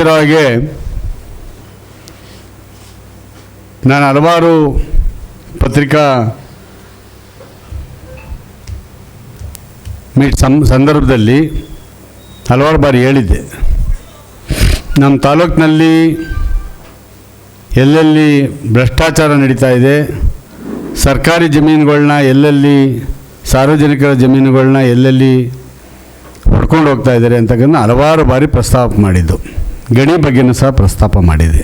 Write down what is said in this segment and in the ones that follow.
ಹಾಗೆ ನಾನು ಹಲವಾರು ಪತ್ರಿಕಾ ಮೀಟ್ ಸಂದರ್ಭದಲ್ಲಿ ಹಲವಾರು ಬಾರಿ ಹೇಳಿದ್ದೆ, ನಮ್ಮ ತಾಲೂಕಿನಲ್ಲಿ ಎಲ್ಲೆಲ್ಲಿ ಭ್ರಷ್ಟಾಚಾರ ನಡೀತಾ ಇದೆ, ಸರ್ಕಾರಿ ಜಮೀನುಗಳನ್ನ ಎಲ್ಲೆಲ್ಲಿ ಸಾರ್ವಜನಿಕರ ಜಮೀನುಗಳನ್ನ ಎಲ್ಲೆಲ್ಲಿ ಹೊಡ್ಕೊಂಡು ಹೋಗ್ತಾ ಇದ್ದಾರೆ ಅಂತಕ್ಕಂಥ ಹಲವಾರು ಬಾರಿ ಪ್ರಸ್ತಾಪ ಮಾಡಿದ್ದು, ಗಣಿ ಬಗ್ಗೆನೂ ಸಹ ಪ್ರಸ್ತಾಪ ಮಾಡಿದೆ.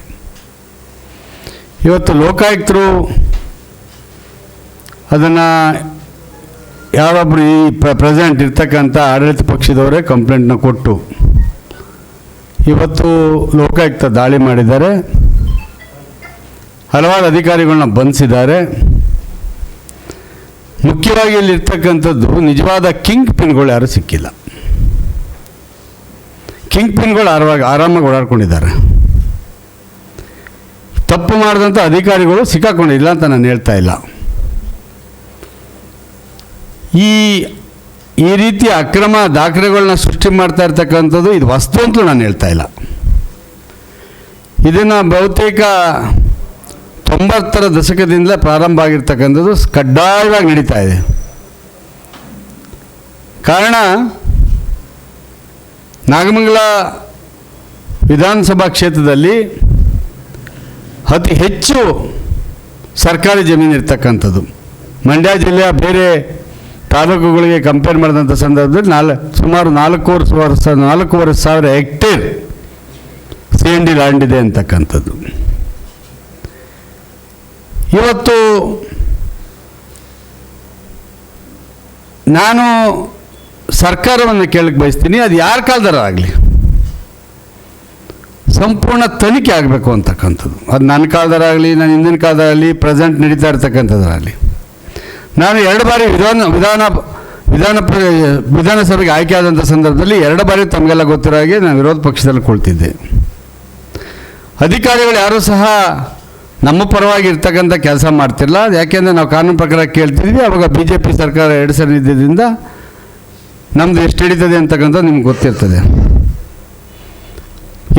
ಇವತ್ತು ಲೋಕಾಯುಕ್ತರು ಅದನ್ನು ಯಾರೊಬ್ಬರು ಈ ಪ್ರೆಸೆಂಟ್ ಇರ್ತಕ್ಕಂಥ ಆಡಳಿತ ಪಕ್ಷದವರೇ ಕಂಪ್ಲೇಂಟ್ನ ಕೊಟ್ಟು ಇವತ್ತು ಲೋಕಾಯುಕ್ತ ದಾಳಿ ಮಾಡಿದ್ದಾರೆ, ಹಲವಾರು ಅಧಿಕಾರಿಗಳನ್ನ ಬಂಧಿಸಿದ್ದಾರೆ. ಮುಖ್ಯವಾಗಿ ಇಲ್ಲಿರ್ತಕ್ಕಂಥದ್ದು ನಿಜವಾದ ಕಿಂಗ್ ಪಿನ್ಗಳು ಯಾರೂ ಸಿಕ್ಕಿಲ್ಲ. ಕಿಂಗ್ ಪಿನ್ಗಳು ಆರಾಮಾಗಿ ಓಡಾಡ್ಕೊಂಡಿದ್ದಾರೆ. ತಪ್ಪು ಮಾಡಿದಂಥ ಅಧಿಕಾರಿಗಳು ಸಿಕ್ಕಾಕೊಂಡಿಲ್ಲ ಅಂತ ನಾನು ಹೇಳ್ತಾ ಇಲ್ಲ. ಈ ರೀತಿಯ ಅಕ್ರಮ ದಾಖಲೆಗಳನ್ನ ಸೃಷ್ಟಿ ಮಾಡ್ತಾ ಇರ್ತಕ್ಕಂಥದ್ದು ಇದು ವಸ್ತು ಅಂತಲೂ ನಾನು ಹೇಳ್ತಾ ಇಲ್ಲ. ಇದನ್ನು ಬಹುತೇಕ 90ರ ದಶಕದಿಂದಲೇ ಪ್ರಾರಂಭ ಆಗಿರ್ತಕ್ಕಂಥದ್ದು ಕಡ್ಡಾಯವಾಗಿ ನಡೀತಾ ಇದೆ. ಕಾರಣ ನಾಗಮಂಗಲ ವಿಧಾನಸಭಾ ಕ್ಷೇತ್ರದಲ್ಲಿ ಅತಿ ಹೆಚ್ಚು ಸರ್ಕಾರಿ ಜಮೀನು ಇರ್ತಕ್ಕಂಥದ್ದು. ಮಂಡ್ಯ ಜಿಲ್ಲೆಯ ಬೇರೆ ತಾಲೂಕುಗಳಿಗೆ ಕಂಪೇರ್ ಮಾಡಿದಂಥ ಸಂದರ್ಭದಲ್ಲಿ ಸುಮಾರು 4,500 ಹೆಕ್ಟೇರ್ CND ಲ್ಯಾಂಡ್ ಇದೆ ಅಂತಕ್ಕಂಥದ್ದು. ಇವತ್ತು ನಾನು ಸರ್ಕಾರವನ್ನು ಕೇಳಕ್ಕೆ ಬಯಸ್ತೀನಿ, ಅದು ಯಾರ ಕಾಲದಾರ ಆಗಲಿ ಸಂಪೂರ್ಣ ತನಿಖೆ ಆಗಬೇಕು ಅಂತಕ್ಕಂಥದ್ದು. ಅದು ನನ್ನ ಕಾಲದಾರಾಗಲಿ, ನನ್ನ ಹಿಂದಿನ ಕಾಲದಾಗಲಿ, ಪ್ರೆಸೆಂಟ್ ನಡೀತಾ ಇರ್ತಕ್ಕಂಥದ್ದಾಗಲಿ. ನಾನು 2 ಬಾರಿ ವಿಧಾನಸಭೆಗೆ ಆಯ್ಕೆ ಆದಂಥ ಸಂದರ್ಭದಲ್ಲಿ 2 ಬಾರಿ ತಮಗೆಲ್ಲ ಗೊತ್ತಿರೋ ಹಾಗೆ ನಾನು ವಿರೋಧ ಪಕ್ಷದಲ್ಲಿ ಕುಳಿತಿದ್ದೆ. ಅಧಿಕಾರಿಗಳು ಯಾರೂ ಸಹ ನಮ್ಮ ಪರವಾಗಿ ಇರ್ತಕ್ಕಂಥ ಕೆಲಸ ಮಾಡ್ತಿರಲ್ಲ. ಯಾಕೆಂದರೆ ನಾವು ಕಾನೂನು ಪ್ರಕಾರ ಕೇಳ್ತಿದ್ವಿ. ಆವಾಗ BJP ಸರ್ಕಾರ 2 ಸರಿ ಇದ್ದಿದ್ದರಿಂದ ನಮ್ಮದು ಎಷ್ಟು ಹಿಡಿತದೆ ಅಂತಕ್ಕಂಥದ್ದು ನಿಮ್ಗೆ ಗೊತ್ತಿರ್ತದೆ.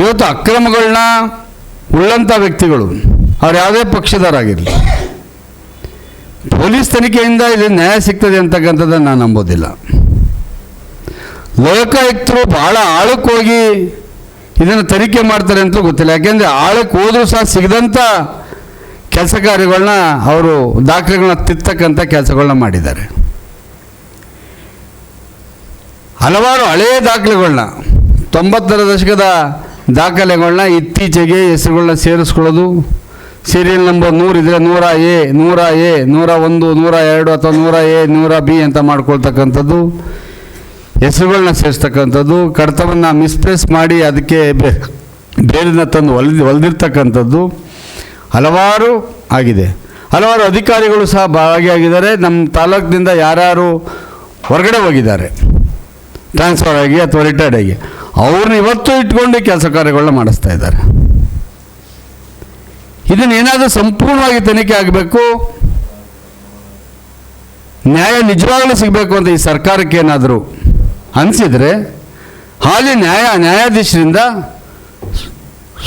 ಇವತ್ತು ಅಕ್ರಮಗಳನ್ನ ಉಳ್ಳಂಥ ವ್ಯಕ್ತಿಗಳು ಅವ್ರು ಯಾವುದೇ ಪಕ್ಷದವರಾಗಿರಲಿ, ಪೊಲೀಸ್ ತನಿಖೆಯಿಂದ ಇದು ನ್ಯಾಯ ಸಿಗ್ತದೆ ಅಂತಕ್ಕಂಥದ್ದನ್ನು ನಾನು ನಂಬೋದಿಲ್ಲ. ಲೋಕಾಯುಕ್ತರು ಭಾಳ ಆಳಕ್ಕೆ ಹೋಗಿ ಇದನ್ನು ತನಿಖೆ ಮಾಡ್ತಾರೆ ಅಂತಲೂ ಗೊತ್ತಿಲ್ಲ. ಯಾಕೆಂದರೆ ಆಳಕ್ಕೆ ಹೋದರೂ ಸಹ ಸಿಗದಂಥ ಕೆಲಸ ಕಾರ್ಯಗಳನ್ನ ಅವರು ದಾಖಲೆಗಳನ್ನ ತಿರ್ತಕ್ಕಂಥ ಕೆಲಸಗಳನ್ನ ಮಾಡಿದ್ದಾರೆ. ಹಲವಾರು ಹಳೆಯ ದಾಖಲೆಗಳನ್ನ 90ರ ದಶಕದ ದಾಖಲೆಗಳನ್ನ ಇತ್ತೀಚೆಗೆ ಹೆಸರುಗಳನ್ನ ಸೇರಿಸ್ಕೊಳ್ಳೋದು, ಸೀರಿಯಲ್ ನಂಬರ್ 100 ಇದ್ದರೆ 100A 101 102 ಅಥವಾ 100A 100B ಅಂತ ಮಾಡ್ಕೊಳ್ತಕ್ಕಂಥದ್ದು, ಹೆಸರುಗಳನ್ನ ಸೇರಿಸ್ತಕ್ಕಂಥದ್ದು, ಕಡತವನ್ನು ಮಿಸ್ಪ್ಲೇಸ್ ಮಾಡಿ ಅದಕ್ಕೆ ಬೇರೆನ ತಂದು ಹೊಲಿದಿರ್ತಕ್ಕಂಥದ್ದು ಹಲವಾರು ಆಗಿದೆ. ಹಲವಾರು ಅಧಿಕಾರಿಗಳು ಸಹ ಭಾಗಿಯಾಗಿದ್ದಾರೆ. ನಮ್ಮ ತಾಲೂಕಿನಿಂದ ಯಾರ್ಯಾರು ಹೊರಗಡೆ ಹೋಗಿದ್ದಾರೆ ಟ್ರಾನ್ಸ್ಫರ್ ಆಗಿ ಅಥವಾ ರಿಟೈರ್ಡ್ ಆಗಿ, ಅವ್ರನ್ನ ಇವತ್ತು ಇಟ್ಕೊಂಡು ಕೆಲಸ ಕಾರ್ಯಗಳನ್ನ ಮಾಡಿಸ್ತಾ ಇದ್ದಾರೆ. ಇದನ್ನೇನಾದರೂ ಸಂಪೂರ್ಣವಾಗಿ ತನಿಖೆ ಆಗಬೇಕು, ನ್ಯಾಯ ನಿಜವಾಗಲೂ ಸಿಗಬೇಕು ಅಂತ ಈ ಸರ್ಕಾರಕ್ಕೆ ಏನಾದರೂ ಅನಿಸಿದರೆ ಹಾಲಿ ನ್ಯಾಯಾಧೀಶರಿಂದ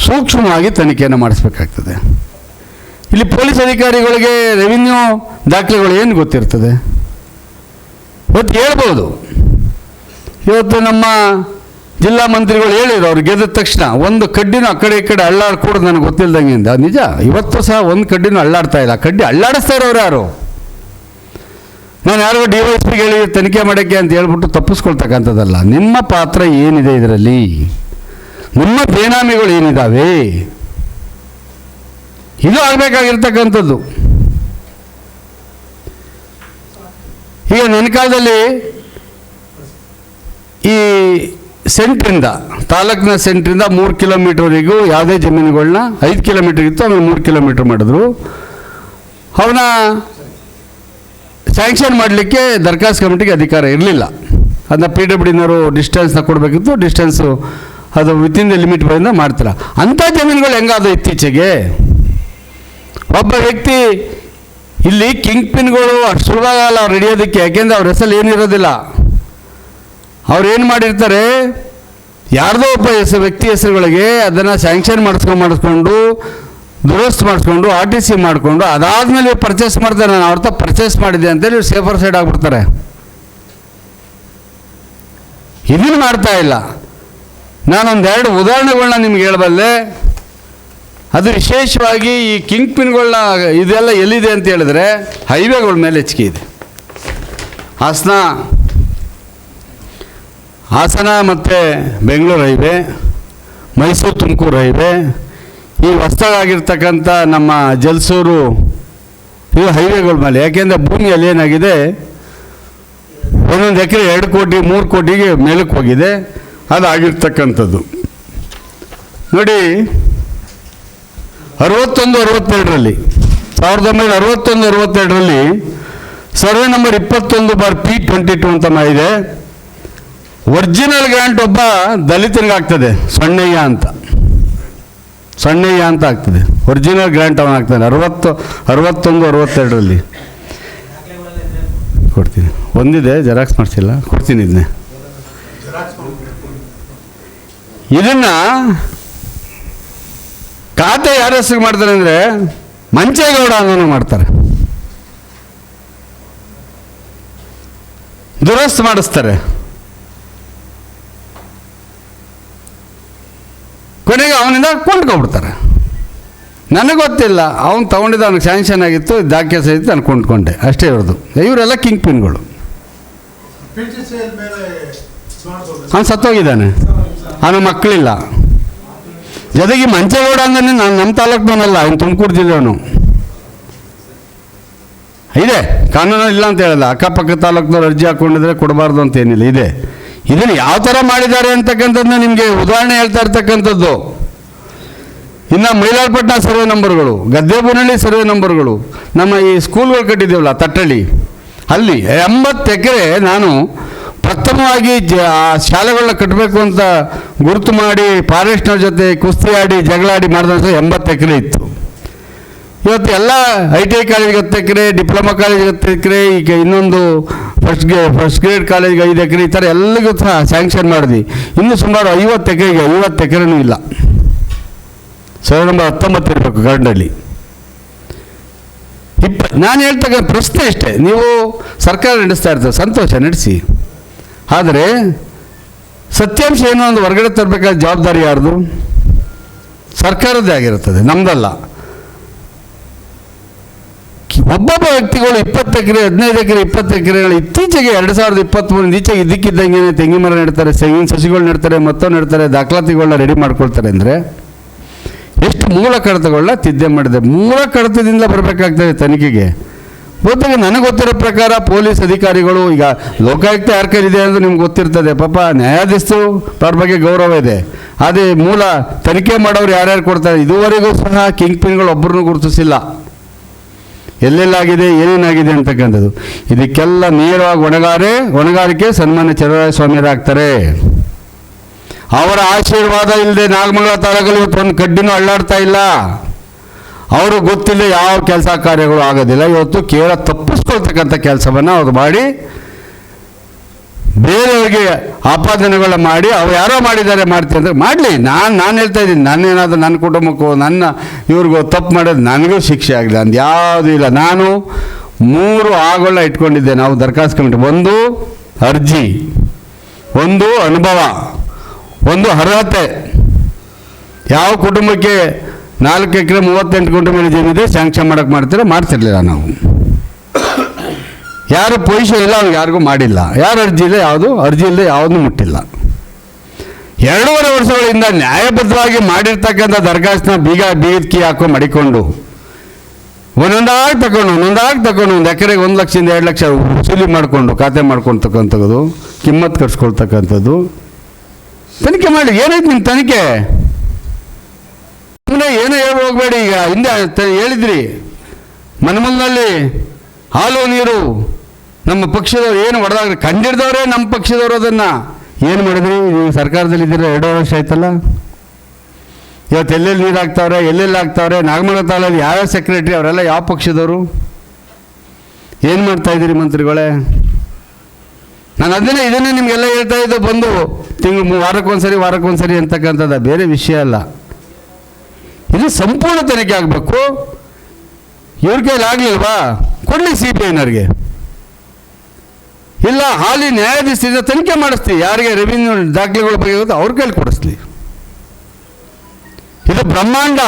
ಸೂಕ್ಷ್ಮವಾಗಿ ತನಿಖೆಯನ್ನು ಮಾಡಿಸ್ಬೇಕಾಗ್ತದೆ. ಇಲ್ಲಿ ಪೊಲೀಸ್ ಅಧಿಕಾರಿಗಳಿಗೆ ರೆವಿನ್ಯೂ ದಾಖಲೆಗಳು ಏನು ಗೊತ್ತಿರ್ತದೆ? ಇವತ್ತು ಹೇಳ್ಬೋದು, ಇವತ್ತು ನಮ್ಮ ಜಿಲ್ಲಾ ಮಂತ್ರಿಗಳು ಹೇಳಿದ್ರು, ಅವ್ರು ಗೆದ್ದ ತಕ್ಷಣ ಒಂದು ಕಡ್ಡಿನೂ ಆ ಕಡೆ ಈ ಕಡೆ ಅಳ್ಳಾಡ್ಕೊಡೋದು ನನಗೆ ಗೊತ್ತಿಲ್ದಂಗೆಂದ. ನಿಜ, ಇವತ್ತು ಸಹ ಒಂದು ಕಡ್ಡಿನೂ ಅಳ್ಳಾಡ್ತಾ ಇಲ್ಲ. ಕಡ್ಡಿ ಅಳ್ಳಾಡಿಸ್ತಾ ಇರೋರು ಯಾರು? ನಾನು ಯಾರೋ DYSPಗೆ ಹೇಳಿ ತನಿಖೆ ಮಾಡೋಕ್ಕೆ ಅಂತ ಹೇಳ್ಬಿಟ್ಟು ತಪ್ಪಿಸ್ಕೊಳ್ತಕ್ಕಂಥದ್ದಲ್ಲ. ನಿಮ್ಮ ಪಾತ್ರ ಏನಿದೆ ಇದರಲ್ಲಿ? ನಿಮ್ಮ ಬೇನಾಮಿಗಳು ಏನಿದ್ದಾವೆ? ಇದು ಆಗಬೇಕಾಗಿರ್ತಕ್ಕಂಥದ್ದು. ಈಗ ನನ್ನ ಕಾಲದಲ್ಲಿ ಈ ಸೆಂಟ್ರಿಂದ, ತಾಲೂಕಿನ ಸೆಂಟ್ರಿಂದ 3 ಕಿಲೋಮೀಟರ್ವರೆಗೂ ಯಾವುದೇ ಜಮೀನುಗಳನ್ನ 5 ಕಿಲೋಮೀಟರ್ ಇತ್ತು, ಆಮೇಲೆ 3 ಕಿಲೋಮೀಟರ್ ಮಾಡಿದ್ರು. ಅವನ್ನ ಸ್ಯಾಂಕ್ಷನ್ ಮಾಡಲಿಕ್ಕೆ ದರ್ಖಾಸ್ತು ಕಮಿಟಿಗೆ ಅಧಿಕಾರ ಇರಲಿಲ್ಲ. ಅದನ್ನ PWDನವರು ಡಿಸ್ಟೆನ್ಸ್ನ ಕೊಡಬೇಕಿತ್ತು. ಡಿಸ್ಟೆನ್ಸು ಅದು ವಿತಿನ್ ದ ಲಿಮಿಟ್ ಬರಿಂದ ಮಾಡ್ತಾರೆ. ಅಂಥ ಜಮೀನುಗಳು ಹೆಂಗಾದವು ಇತ್ತೀಚೆಗೆ? ಒಬ್ಬ ವ್ಯಕ್ತಿ ಇಲ್ಲಿ ಕಿಂಗ್ ಪಿನ್ಗಳು ಅಷ್ಟು ಸುಲಭವಾಗಲ್ಲ ಅವ್ರು ಹಿಡಿಯೋದಕ್ಕೆ. ಯಾಕೆಂದರೆ ಅವ್ರ ಹೆಸರು ಏನಿರೋದಿಲ್ಲ. ಅವ್ರು ಏನು ಮಾಡಿರ್ತಾರೆ, ಯಾರ್ದೋ ಒಬ್ಬ ವ್ಯಕ್ತಿ ಹೆಸರುಗಳಿಗೆ ಅದನ್ನು ಸ್ಯಾಂಕ್ಷನ್ ಮಾಡಿಸ್ಕೊಂಡು ದುರಸ್ತು ಮಾಡಿಸ್ಕೊಂಡು RTC ಮಾಡಿಕೊಂಡು ಅದಾದಮೇಲೆ ಪರ್ಚೇಸ್ ಮಾಡ್ತಾರೆ. ನಾನು ಅವ್ರ ಪರ್ಚೇಸ್ ಮಾಡಿದ್ದೆ ಅಂತೇಳಿ ಸೇಫರ್ ಸೈಡ್ ಆಗಿಬಿಡ್ತಾರೆ. ಇದನ್ನು ಮಾಡ್ತಾ ಇಲ್ಲ. ನಾನೊಂದೆರಡು ಉದಾಹರಣೆಗಳನ್ನ ನಿಮ್ಗೆ ಹೇಳಬಲ್ಲೆ. ಅದು ವಿಶೇಷವಾಗಿ ಈ ಕಿಂಗ್ ಪಿನ್ಗಳನ್ನ ಇದೆಲ್ಲ ಎಲ್ಲಿದೆ ಅಂತ ಹೇಳಿದ್ರೆ ಹೈವೇಗಳ ಮೇಲೆ ಹೆಚ್ಚಿಗೆ ಇದೆ. ಹಾಸನ ಮತ್ತು ಬೆಂಗಳೂರು ಹೈವೇ, ಮೈಸೂರು ತುಮಕೂರು ಹೈವೇ, ಈ ಹೊಸದಾಗಿರ್ತಕ್ಕಂಥ ನಮ್ಮ ಜಲಸೂರು, ಇವು ಹೈವೇಗಳ ಮೇಲೆ. ಯಾಕೆಂದರೆ ಭೂಮಿಯಲ್ಲಿ ಏನಾಗಿದೆ, ಒಂದೊಂದು ಎಕರೆ 2 ಕೋಟಿ 3 ಕೋಟಿಗೆ ಮೇಲಕ್ಕೆ ಹೋಗಿದೆ. ಅದಾಗಿರ್ತಕ್ಕಂಥದ್ದು ನೋಡಿ. 61-62ರಲ್ಲಿ 1961-62ರಲ್ಲಿ ಸರ್ವೆ ನಂಬರ್ 21/P22 ಅಂತ ಮಾಡಿದೆ. ಒರಿಜಿನಲ್ ಗ್ರಾಂಟ್ ಒಬ್ಬ ದಲಿತನಿಗಾಗ್ತದೆ, ಸಣ್ಣಯ್ಯ ಅಂತ ಆಗ್ತದೆ. ಒರಿಜಿನಲ್ ಗ್ರಾಂಟ್ ಅವನಾಗ್ತಾನೆ 61-62ರಲ್ಲಿ. ಕೊಡ್ತೀನಿ, ಒಂದಿದೆ, ಜೆರಾಕ್ಸ್ ಮಾಡಿಸಿಲ್ಲ, ಕೊಡ್ತೀನಿ ಇದನ್ನೇ. ಇದನ್ನು ಖಾತೆ ಯಾರ ಹೆಸರು ಮಾಡ್ತಾರೆ ಅಂದರೆ ಮಂಚೇಗೌಡ ಅನ್ನೋನು ಮಾಡ್ತಾರೆ. ದುರಸ್ತು ಮಾಡಿಸ್ತಾರೆ. ಕೊನೆಗೆ ಅವನಿಂದ ಕೊಂಡ್ಕೊಬಿಡ್ತಾರೆ. ನನಗೆ ಗೊತ್ತಿಲ್ಲ, ಅವನು ತೊಗೊಂಡಿದ್ದ, ಅವ್ನಿಗೆ ಸ್ಯಾಂಕ್ಷನ್ ಆಗಿತ್ತು, ದಾಖಲೆ ಸಹಿತ ನಾನು ಕೊಂಡ್ಕೊಂಡೆ, ಅಷ್ಟೇ ಇರೋದು. ಇವರೆಲ್ಲ ಕಿಂಗ್ ಪಿನ್ಗಳು. ಅವನು ಸತ್ತೋಗಿದ್ದಾನೆ, ಅವನ ಮಕ್ಕಳಿಲ್ಲ. ಜೊತೆಗೆ ಮಂಚೇಗೌಡ ಅಂದ್ರೆ ನಾನು ನಮ್ಮ ತಾಲೂಕಿನವನಲ್ಲ, ಅವನು ತುಮಕೂರು ಜಿಲ್ಲೆಯವನು. ಇದೆ ಕಾನೂನು, ಇಲ್ಲ ಅಂತ ಹೇಳಲ್ಲ. ಅಕ್ಕಪಕ್ಕ ತಾಲೂಕಿನವ್ರು ಅರ್ಜಿ ಹಾಕ್ಕೊಂಡಿದ್ರೆ ಕೊಡಬಾರ್ದು ಅಂತ ಏನಿಲ್ಲ, ಇದೆ. ಇದನ್ನು ಯಾವ ಥರ ಮಾಡಿದ್ದಾರೆ ಅಂತಕ್ಕಂಥದ್ದನ್ನ ನಿಮಗೆ ಉದಾಹರಣೆ ಹೇಳ್ತಾ ಇರ್ತಕ್ಕಂಥದ್ದು. ಇನ್ನು ಮೈಲಾರಪಟ್ಟಣ ಸರ್ವೆ ನಂಬರ್ಗಳು, ಗದ್ದೆಬೂನಹಳ್ಳಿ ಸರ್ವೆ ನಂಬರ್ಗಳು, ನಮ್ಮ ಈ ಸ್ಕೂಲ್ಗಳು ಕಟ್ಟಿದ್ದೀವಲ್ಲ ತಟ್ಟಳ್ಳಿ, ಅಲ್ಲಿ 80 ಎಕರೆ ನಾನು ಪ್ರಥಮವಾಗಿ ಶಾಲೆಗಳನ್ನ ಕಟ್ಟಬೇಕು ಅಂತ ಗುರುತು ಮಾಡಿ ಫಾರೆಸ್ಟ್ನವ್ರ ಜೊತೆ ಕುಸ್ತಿ ಆಡಿ ಜಗಳಾಡಿ ಮಾಡಿದ 80 ಎಕರೆ ಇತ್ತು. ಇವತ್ತು ಎಲ್ಲ ITI ಕಾಲೇಜ್ಗೆ 10 ಎಕರೆ, ಡಿಪ್ಲೊಮಾ ಕಾಲೇಜ್ಗೆ 10 ಎಕರೆ, ಈಗ ಇನ್ನೊಂದು ಫಸ್ಟ್ ಗ್ರೇಡ್ ಕಾಲೇಜ್ಗೆ 5 ಎಕರೆ, ಈ ಥರ ಎಲ್ಲರಿಗೂ ಸಹ ಸ್ಯಾಂಕ್ಷನ್ ಮಾಡಿದ್ವಿ. ಇನ್ನೂ ಸುಮಾರು 50 ಎಕರೆಗೆ 50 ಎಕರೆನೂ ಇಲ್ಲ. ಸರ್ವೆ ನಂಬರ್ 19 ಇರಬೇಕು ಗಂಡಲ್ಲಿ. ನಾನು ಹೇಳ್ತಕ್ಕ ಪ್ರಶ್ನೆ ಇಷ್ಟೇ, ನೀವು ಸರ್ಕಾರ ನಡೆಸ್ತಾ ಇರ್ತದೆ, ಸಂತೋಷ ನಡೆಸಿ. ಆದರೆ ಸತ್ಯಾಂಶ ಏನೋ ಒಂದು ಹೊರಗಡೆ ತರಬೇಕಾದ ಜವಾಬ್ದಾರಿ ಯಾರ್ದು? ಸರ್ಕಾರದ್ದೇ ಆಗಿರುತ್ತದೆ, ನಮ್ಮದಲ್ಲ. ಒಬ್ಬೊಬ್ಬ ವ್ಯಕ್ತಿಗಳು 20 ಎಕರೆ 15 ಎಕರೆ 20 ಎಕರೆಗಳು ಇತ್ತೀಚೆಗೆ 2023 ಈಚೆಗೆ ಇದ್ದಕ್ಕಿದ್ದಂಗೆ ತೆಂಗಿನ ಮರ ನೆಡ್ತಾರೆ, ತೆಂಗಿನ ಸಸಿಗಳು ನೆಡ್ತಾರೆ, ಮತ್ತೊಂದು ನೆಡ್ತಾರೆ, ದಾಖಲಾತಿಗಳನ್ನ ರೆಡಿ ಮಾಡ್ಕೊಳ್ತಾರೆ. ಅಂದರೆ ಎಷ್ಟು ಮೂಲ ಕಡತಗಳನ್ನ ತಿದ್ದೆ ಮಾಡಿದೆ. ಮೂಲ ಕಡತದಿಂದ ಬರಬೇಕಾಗ್ತದೆ ತನಿಖೆಗೆ. ಬಹುತೇಕ ನನಗೆ ಗೊತ್ತಿರೋ ಪ್ರಕಾರ ಪೊಲೀಸ್ ಅಧಿಕಾರಿಗಳು, ಈಗ ಲೋಕಾಯುಕ್ತ ಯಾರ ಕೈಲಿದೆ ಅಂತ ನಿಮ್ಗೆ ಗೊತ್ತಿರ್ತದೆ, ಪಾಪ ನ್ಯಾಯಾಧೀಶರು ಅವ್ರ ಬಗ್ಗೆ ಗೌರವ ಇದೆ. ಅದೇ ಮೂಲ ತನಿಖೆ ಮಾಡೋರು ಯಾರ್ಯಾರು ಕೊಡ್ತಾರೆ, ಇದುವರೆಗೂ ಸಹ ಕಿಂಗ್ ಪಿನ್ಗಳು ಒಬ್ಬರನ್ನೂ ಗುರುತಿಸಿಲ್ಲ. ಎಲ್ಲೆಲ್ಲಾಗಿದೆ, ಏನೇನಾಗಿದೆ ಅಂತಕ್ಕಂಥದ್ದು. ಇದಕ್ಕೆಲ್ಲ ನೇರವಾಗಿ ಹೊಣೆಗಾರಿಕೆ ಸನ್ಮಾನ್ಯ ಚಲುವರಾಯಸ್ವಾಮಿಯರಾಗ್ತಾರೆ. ಅವರ ಆಶೀರ್ವಾದ ಇಲ್ಲದೆ ನಾಗಮಂಗಲ ತಾಲೂಕಲ್ಲಿ ಇವತ್ತು ಒಂದು ಕಡ್ಡಿನೂ ಅಳ್ಳಾಡ್ತಾ ಇಲ್ಲ. ಅವರು ಗೊತ್ತಿಲ್ಲ ಯಾವ ಕೆಲಸ ಕಾರ್ಯಗಳು ಆಗೋದಿಲ್ಲ. ಇವತ್ತು ಕೇವಲ ತಪ್ಪಿಸ್ಕೊಳ್ತಕ್ಕಂಥ ಕೆಲಸವನ್ನು ಅವ್ರು ಮಾಡಿ ಬೇರೆಯವ್ರಿಗೆ ಆಪಾದನೆಗಳನ್ನ ಮಾಡಿ ಅವ್ರು ಯಾರೋ ಮಾಡಿದ್ದಾರೆ ಮಾಡ್ತೀನಿ ಅಂದರೆ ಮಾಡಲಿ. ನಾನು ಹೇಳ್ತಾ ಇದ್ದೀನಿ, ನಾನೇನಾದರೂ ನನ್ನ ಕುಟುಂಬಕ್ಕೂ ನನ್ನ ಇವ್ರಿಗೂ ತಪ್ಪು ಮಾಡೋದು ನನಗೂ ಶಿಕ್ಷೆ ಆಗಲಿ ಅಂದು ಯಾವುದೂ ಇಲ್ಲ. ನಾನು 3 ಆಗಳನ್ನ ಇಟ್ಕೊಂಡಿದ್ದೆ ನಾವು ದರಖಾಸ್ತು ಕಮಿಟಿ. ಒಂದು ಅರ್ಜಿ, ಒಂದು ಅನುಭವ, ಒಂದು ಅರ್ಹತೆ. ಯಾವ ಕುಟುಂಬಕ್ಕೆ 4 ಎಕರೆ 38 ಗುಂಟೆ ಮೇಲೆ ಜಮೀನಿದೆ ಸ್ಯಾಂಕ್ಷನ್ ಮಾಡೋಕ್ಕೆ ಮಾಡ್ತಿರ್ಲಿಲ್ಲ ನಾವು. ಯಾರು ಪೊಸಿಷನ್ ಇಲ್ಲ ಅವ್ನಿಗೆ ಯಾರಿಗೂ ಮಾಡಿಲ್ಲ. ಯಾರು ಅರ್ಜಿ ಇಲ್ಲದೆ ಯಾವುದೂ ಮುಟ್ಟಿಲ್ಲ. 2.5 ವರ್ಷಗಳಿಂದ ನ್ಯಾಯಬದ್ಧವಾಗಿ ಮಾಡಿರ್ತಕ್ಕಂಥ ದರಖಾಸ್ತನ್ನ ಬೀಗದ ಕೀ ಹಾಕೋ ಮಡಿಕೊಂಡು ಒಂದೊಂದಾಗಿ ತಗೊಂಡು 1 ಎಕರೆಗೆ 1 ಲಕ್ಷದಿಂದ 2 ಲಕ್ಷ ವಸೂಲಿ ಮಾಡಿಕೊಂಡು ಖಾತೆ ಮಾಡ್ಕೊಳ್ತಕ್ಕಂಥದ್ದು, ಕಿಮ್ಮತ್ತು ಕಟ್ಸ್ಕೊಳ್ತಕ್ಕಂಥದ್ದು. ತನಿಖೆ ಮಾಡಿ. ಏನಾಯ್ತು ನಿಮ್ಮ ತನಿಖೆ? ಸುಮ್ಮನೆ ಏನೋ ಹೇಳಿ ಹೋಗಬೇಡಿ. ಈಗ ಹಿಂದೆ ಹೇಳಿದ್ರಿ, ಮನಮಲ್ನಲ್ಲಿ ಹಾಲು ನೀರು ನಮ್ಮ ಪಕ್ಷದವ್ರು ಏನು ಹೊಡೆದಾಗ ಕಂಡಿಡ್ದವ್ರೆ ನಮ್ಮ ಪಕ್ಷದವರು. ಅದನ್ನು ಏನು ಮಾಡಿದ್ರಿ? ನೀವು ಸರ್ಕಾರದಲ್ಲಿದ್ದೀರ 2 ವರ್ಷ ಆಯ್ತಲ್ಲ. ಇವತ್ತು ಎಲ್ಲೆಲ್ಲಿ ನೀರು ಹಾಕ್ತಾವ್ರೆ, ಎಲ್ಲೆಲ್ಲಿ ಹಾಕ್ತಾವ್ರೆ? ನಾಗಮಂಗಲ ತಾಲೂಕಲ್ಲಿ ಯಾವ್ಯಾವ ಸೆಕ್ರೆಟ್ರಿ ಅವರೆಲ್ಲ ಯಾವ ಪಕ್ಷದವರು? ಏನು ಮಾಡ್ತಾಯಿದ್ದೀರಿ ಮಂತ್ರಿಗಳೇ? ನಾನು ಇದನ್ನೇ ನಿಮಗೆಲ್ಲ ಹೇಳ್ತಾ ಇದ್ದು, ಬಂದು ತಿಂಗಳು ವಾರಕ್ಕೊಂದ್ಸರಿ ಅಂತಕ್ಕಂಥದ್ದು ಬೇರೆ ವಿಷಯ ಅಲ್ಲ. ಇದು ಸಂಪೂರ್ಣ ತನಿಖೆ ಆಗಬೇಕು. ಇವ್ರ ಕೈಲಿ ಆಗಲಿಲ್ವಾ, ಕೊಡಲಿ CBIನವ್ರಿಗೆ, ಇಲ್ಲ ಹಾಲಿ ನ್ಯಾಯಾಧೀಶರಿಂದ ತನಿಖೆ ಮಾಡಿಸ್ತೀವಿ. ಯಾರಿಗೆ ರೆವಿನ್ಯೂ ದಾಖಲೆಗಳ ಬಗ್ಗೆ ಗೊತ್ತು ಅವ್ರ ಕೈಲಿ ಕೊಡಿಸ್ಲಿ. ಇದು ಬ್ರಹ್ಮಾಂಡ.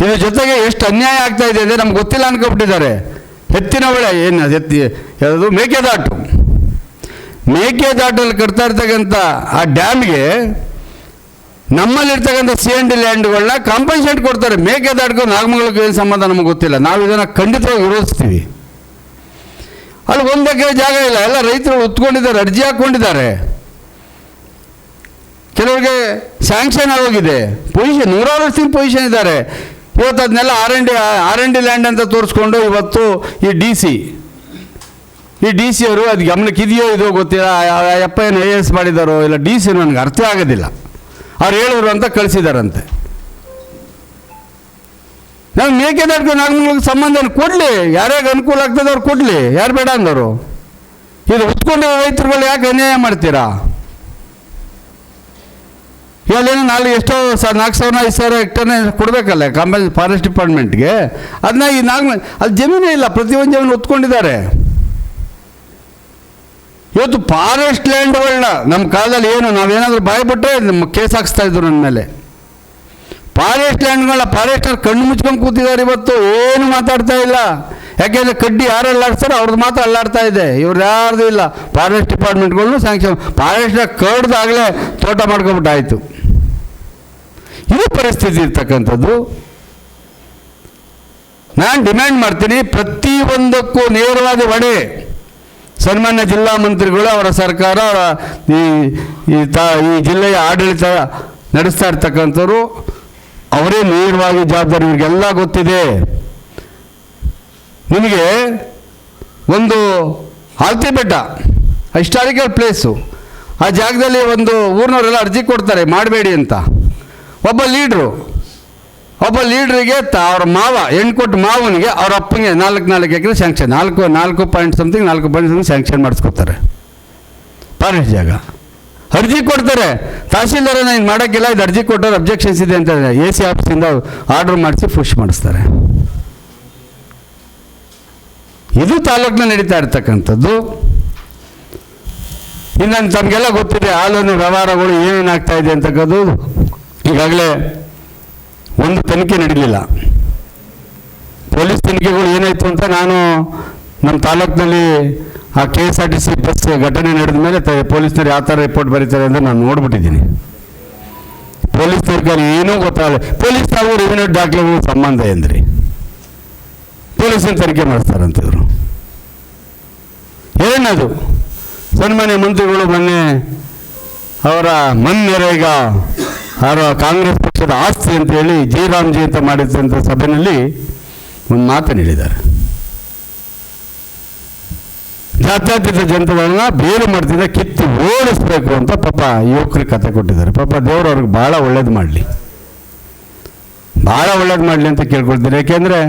ಇದ್ರ ಜೊತೆಗೆ ಎಷ್ಟು ಅನ್ಯಾಯ ಆಗ್ತಾ ಇದೆ ಅಂದರೆ ನಮ್ಗೆ ಗೊತ್ತಿಲ್ಲ ಅನ್ಕೊಬಿಟ್ಟಿದ್ದಾರೆ. ಎತ್ತಿನ ಹೊಳೆ ಏನು ಯಾವುದು ಮೇಕೆದಾಟಲ್ಲಿ ಕಟ್ತಾ ಇರ್ತಕ್ಕಂಥ ಆ ಡ್ಯಾಮ್ಗೆ ನಮ್ಮಲ್ಲಿರ್ತಕ್ಕಂಥ C&D ಲ್ಯಾಂಡ್ಗಳನ್ನ ಕಾಂಪನ್ಸೇಟ್ ಕೊಡ್ತಾರೆ. ಮೇಕೆದಾಟಕ್ಕೂ ನಾಗಮಂಗಲಕ್ಕೂ ಏನು ಸಂಬಂಧ ನಮಗೆ ಗೊತ್ತಿಲ್ಲ. ನಾವು ಇದನ್ನು ಖಂಡಿತವಾಗಿ ವಿರೋಧಿಸ್ತೀವಿ. ಅಲ್ಲಿ 1 ಎಕರೆ ಜಾಗ ಇಲ್ಲ, ಎಲ್ಲ ರೈತರು ಉತ್ಕೊಂಡಿದ್ದಾರೆ, ಅರ್ಜಿ ಹಾಕ್ಕೊಂಡಿದ್ದಾರೆ. ಕೆಲವರಿಗೆ ಸ್ಯಾಂಕ್ಷನ್ ಆಗೋಗಿದೆ, ಪೊಸಿಷನ್ 100 ವರ್ಷದ ಪೊಸಿಷನ್ ಇದ್ದಾರೆ. ಇವತ್ತು ಅದನ್ನೆಲ್ಲ R&D ಲ್ಯಾಂಡ್ ಅಂತ ತೋರಿಸ್ಕೊಂಡು ಇವತ್ತು ಈ DC ಅವರು ಅದು ಗಮನಕ್ಕೆ ಇದೆಯೋ ಇದೋ ಗೊತ್ತಿಲ್ಲ. ಯಪ್ಪ ಏನು IAS ಮಾಡಿದಾರೋ ಇಲ್ಲ DC ನನಗೆ ಅರ್ಥ ಆಗೋದಿಲ್ಲ. ಅವ್ರು ಹೇಳಿದ್ರು ಅಂತ ಕಳಿಸಿದಾರಂತೆ. ನಾವು ಮೇಕೆದಾಟು ನಾಗಮಂಗಲಕ್ಕೆ ಸಂಬಂಧ ಕೊಡಲಿ, ಯಾರ್ಯಾಗ ಅನುಕೂಲ ಆಗ್ತದೆ ಅವ್ರು ಕೊಡಲಿ, ಯಾರು ಬೇಡ ಅಂದವರು. ಇದು ಉತ್ಕೊಂಡು ರೈತರುಗಳು ಯಾಕೆ ಅನ್ಯಾಯ ಮಾಡ್ತೀರಾ? ಇಲ್ಲೇನೋ ಎಷ್ಟೋ 4,000-5,000 ಹೆಕ್ಟರ್ನೇ ಕೊಡಬೇಕಲ್ಲ ಫಾರೆಸ್ಟ್ ಡಿಪಾರ್ಟ್ಮೆಂಟ್ಗೆ. ಅದನ್ನ ಈ ಅಲ್ಲಿ ಜಮೀನೇ ಇಲ್ಲ, ಪ್ರತಿಯೊಂದು ಜಮೀನು ಒತ್ಕೊಂಡಿದ್ದಾರೆ. ಇವತ್ತು ಫಾರೆಸ್ಟ್ ಲ್ಯಾಂಡ್ಗಳನ್ನ ನಮ್ಮ ಕಾಲದಲ್ಲಿ ನಾವೇನಾದರೂ ಬಾಯ್ಬಿಟ್ರೆ ನಮ್ಮ ಕೇಸ್ ಹಾಕ್ಸ್ತಾ ಇದ್ರು ನನ್ನ ಮೇಲೆ. ಫಾರೆಸ್ಟ್ ಲ್ಯಾಂಡ್ಗಳನ್ನ ಫಾರೆಸ್ಟರ್ ಕಣ್ಣು ಮುಚ್ಕೊಂಡು ಕೂತಿದ್ದಾರೆ. ಇವತ್ತು ಏನು ಮಾತಾಡ್ತಾ ಇಲ್ಲ. ಯಾಕೆಂದರೆ ಕಡ್ಡಿ ಯಾರು ಅಲ್ಲಾಡ್ತಾರೋ ಅವ್ರದ್ದು ಮಾತ್ರ ಅಲ್ಲಾಡ್ತಾ ಇದೆ. ಇವ್ರು ಯಾರ್ದು ಇಲ್ಲ. ಫಾರೆಸ್ಟ್ ಡಿಪಾರ್ಟ್ಮೆಂಟ್ಗಳನ್ನೂ ಸ್ಯಾಂಕ್ಷನ್, ಫಾರೆಸ್ಟ್ನ ಕಡ್ದಾಗಲೇ ತೋಟ ಮಾಡ್ಕೊಬಿಟ್ಟಾಯಿತು. ಇದು ಪರಿಸ್ಥಿತಿ ಇರ್ತಕ್ಕಂಥದ್ದು. ನಾನು ಡಿಮ್ಯಾಂಡ್ ಮಾಡ್ತೀನಿ, ಪ್ರತಿಯೊಂದಕ್ಕೂ ನೇರವಾದ ಹೊಣೆ ಸನ್ಮಾನ್ಯ ಜಿಲ್ಲಾ ಮಂತ್ರಿಗಳು, ಅವರ ಸರ್ಕಾರ, ಈ ಜಿಲ್ಲೆಯ ಆಡಳಿತ ನಡೆಸ್ತಾ ಇರ್ತಕ್ಕಂಥವ್ರು, ಅವರೇ ನೇರವಾಗಿ ಜವಾಬ್ದಾರಿ. ಇವ್ರಿಗೆಲ್ಲ ಗೊತ್ತಿದೆ. ನಿಮಗೆ ಒಂದು ಆಲ್ತಿಬೆಟ್ಟ ಹಿಸ್ಟಾರಿಕಲ್ ಪ್ಲೇಸು, ಆ ಜಾಗದಲ್ಲಿ ಒಂದು ಊರಿನವರೆಲ್ಲ ಅರ್ಜಿ ಕೊಡ್ತಾರೆ ಮಾಡಬೇಡಿ ಅಂತ. ಒಬ್ಬ ಲೀಡ್ರಿಗೆ ಅವ್ರ ಮಾವ ಹೆಣ್ಣು ಕೊಟ್ಟು ಮಾವನಿಗೆ ಅವ್ರ ಅಪ್ಪನಿಗೆ 4 acre sanction, 4 point something sanction ಮಾಡಿಸ್ಕೊತಾರೆ. ಫಾರೆಸ್ಟ್ ಜಾಗ ಅರ್ಜಿ ಕೊಡ್ತಾರೆ. ತಹಸೀಲ್ದಾರ ಇದು ಮಾಡೋಕ್ಕಿಲ್ಲ, ಇದು ಅರ್ಜಿ ಕೊಟ್ಟವ್ರು ಅಬ್ಜೆಕ್ಷನ್ಸ್ ಇದೆ ಅಂತ AC ಆಫೀಸಿಂದ ಆರ್ಡರ್ ಮಾಡಿಸಿ ಪುಷ್ ಮಾಡಿಸ್ತಾರೆ. ಇದು ತಾಲೂಕಿನ ನಡೀತಾ ಇರ್ತಕ್ಕಂಥದ್ದು. ಇನ್ನು ತಮಗೆಲ್ಲ ಗೊತ್ತಿದೆ ಹಾಲನ್ನು ವ್ಯವಹಾರಗಳು ಏನೇನಾಗ್ತಾ ಇದೆ ಅಂತಕ್ಕದ್ದು. ಈಗಾಗಲೇ ಒಂದು ತನಿಖೆ ನಡೀಲಿಲ್ಲ. ಪೊಲೀಸ್ ತನಿಖೆಗಳು ಏನಾಯಿತು ಅಂತ ನಾನು ನಮ್ಮ ತಾಲೂಕಿನಲ್ಲಿ ಆ KSRTC ಬಸ್ ಘಟನೆ ನಡೆದ ಮೇಲೆ ಪೊಲೀಸ್ನವ್ರು ಯಾವ ಥರ ರಿಪೋರ್ಟ್ ಬರೀತಾರೆ ಅಂತ ನಾನು ನೋಡ್ಬಿಟ್ಟಿದ್ದೀನಿ. ಪೊಲೀಸ್ನವ್ರಿಗೆ ಏನೂ ಗೊತ್ತಾಗಲ್ಲ. ಪೊಲೀಸ್ನವರು ರೆವಿನ್ಯೂ ದಾಖಲೆಗಳು ಸಂಬಂಧ ಏನ್ರಿ, ಪೊಲೀಸನ್ನು ತನಿಖೆ ಮಾಡಿಸ್ತಾರಂತ ಇವರು. ಏನದು ಸನ್ಮಾನ್ಯ ಮಂತ್ರಿಗಳು ಮೊನ್ನೆ ಅವರ ಮನ್ನೆರೆಗ ಅವರ ಕಾಂಗ್ರೆಸ್ ಪಕ್ಷದ ಆಸ್ತಿ ಅಂತೇಳಿ ಜಯರಾಮ್ಜಿ ಅಂತ ಮಾಡಿದಂಥ ಸಭೆಯಲ್ಲಿ ಒಂದು ಮಾತನ್ನು ಹೇಳಿದ್ದಾರೆ. ಜಾತ್ಯತೀತ ಜನತೆಗಳನ್ನ ಬೇರೆ ಮಾಡ್ತಿದ್ದ ಕಿತ್ತು ಓಡಿಸ್ಬೇಕು ಅಂತ ಪಾಪ ಯುವಕರಿಗೆ ಕತೆ ಕೊಟ್ಟಿದ್ದಾರೆ. ಪಾಪ ದೇವರು ಅವ್ರಿಗೆ ಭಾಳ ಒಳ್ಳೇದು ಮಾಡಲಿ ಅಂತ ಕೇಳ್ಕೊಳ್ತಾರೆ. ಯಾಕೆಂದರೆ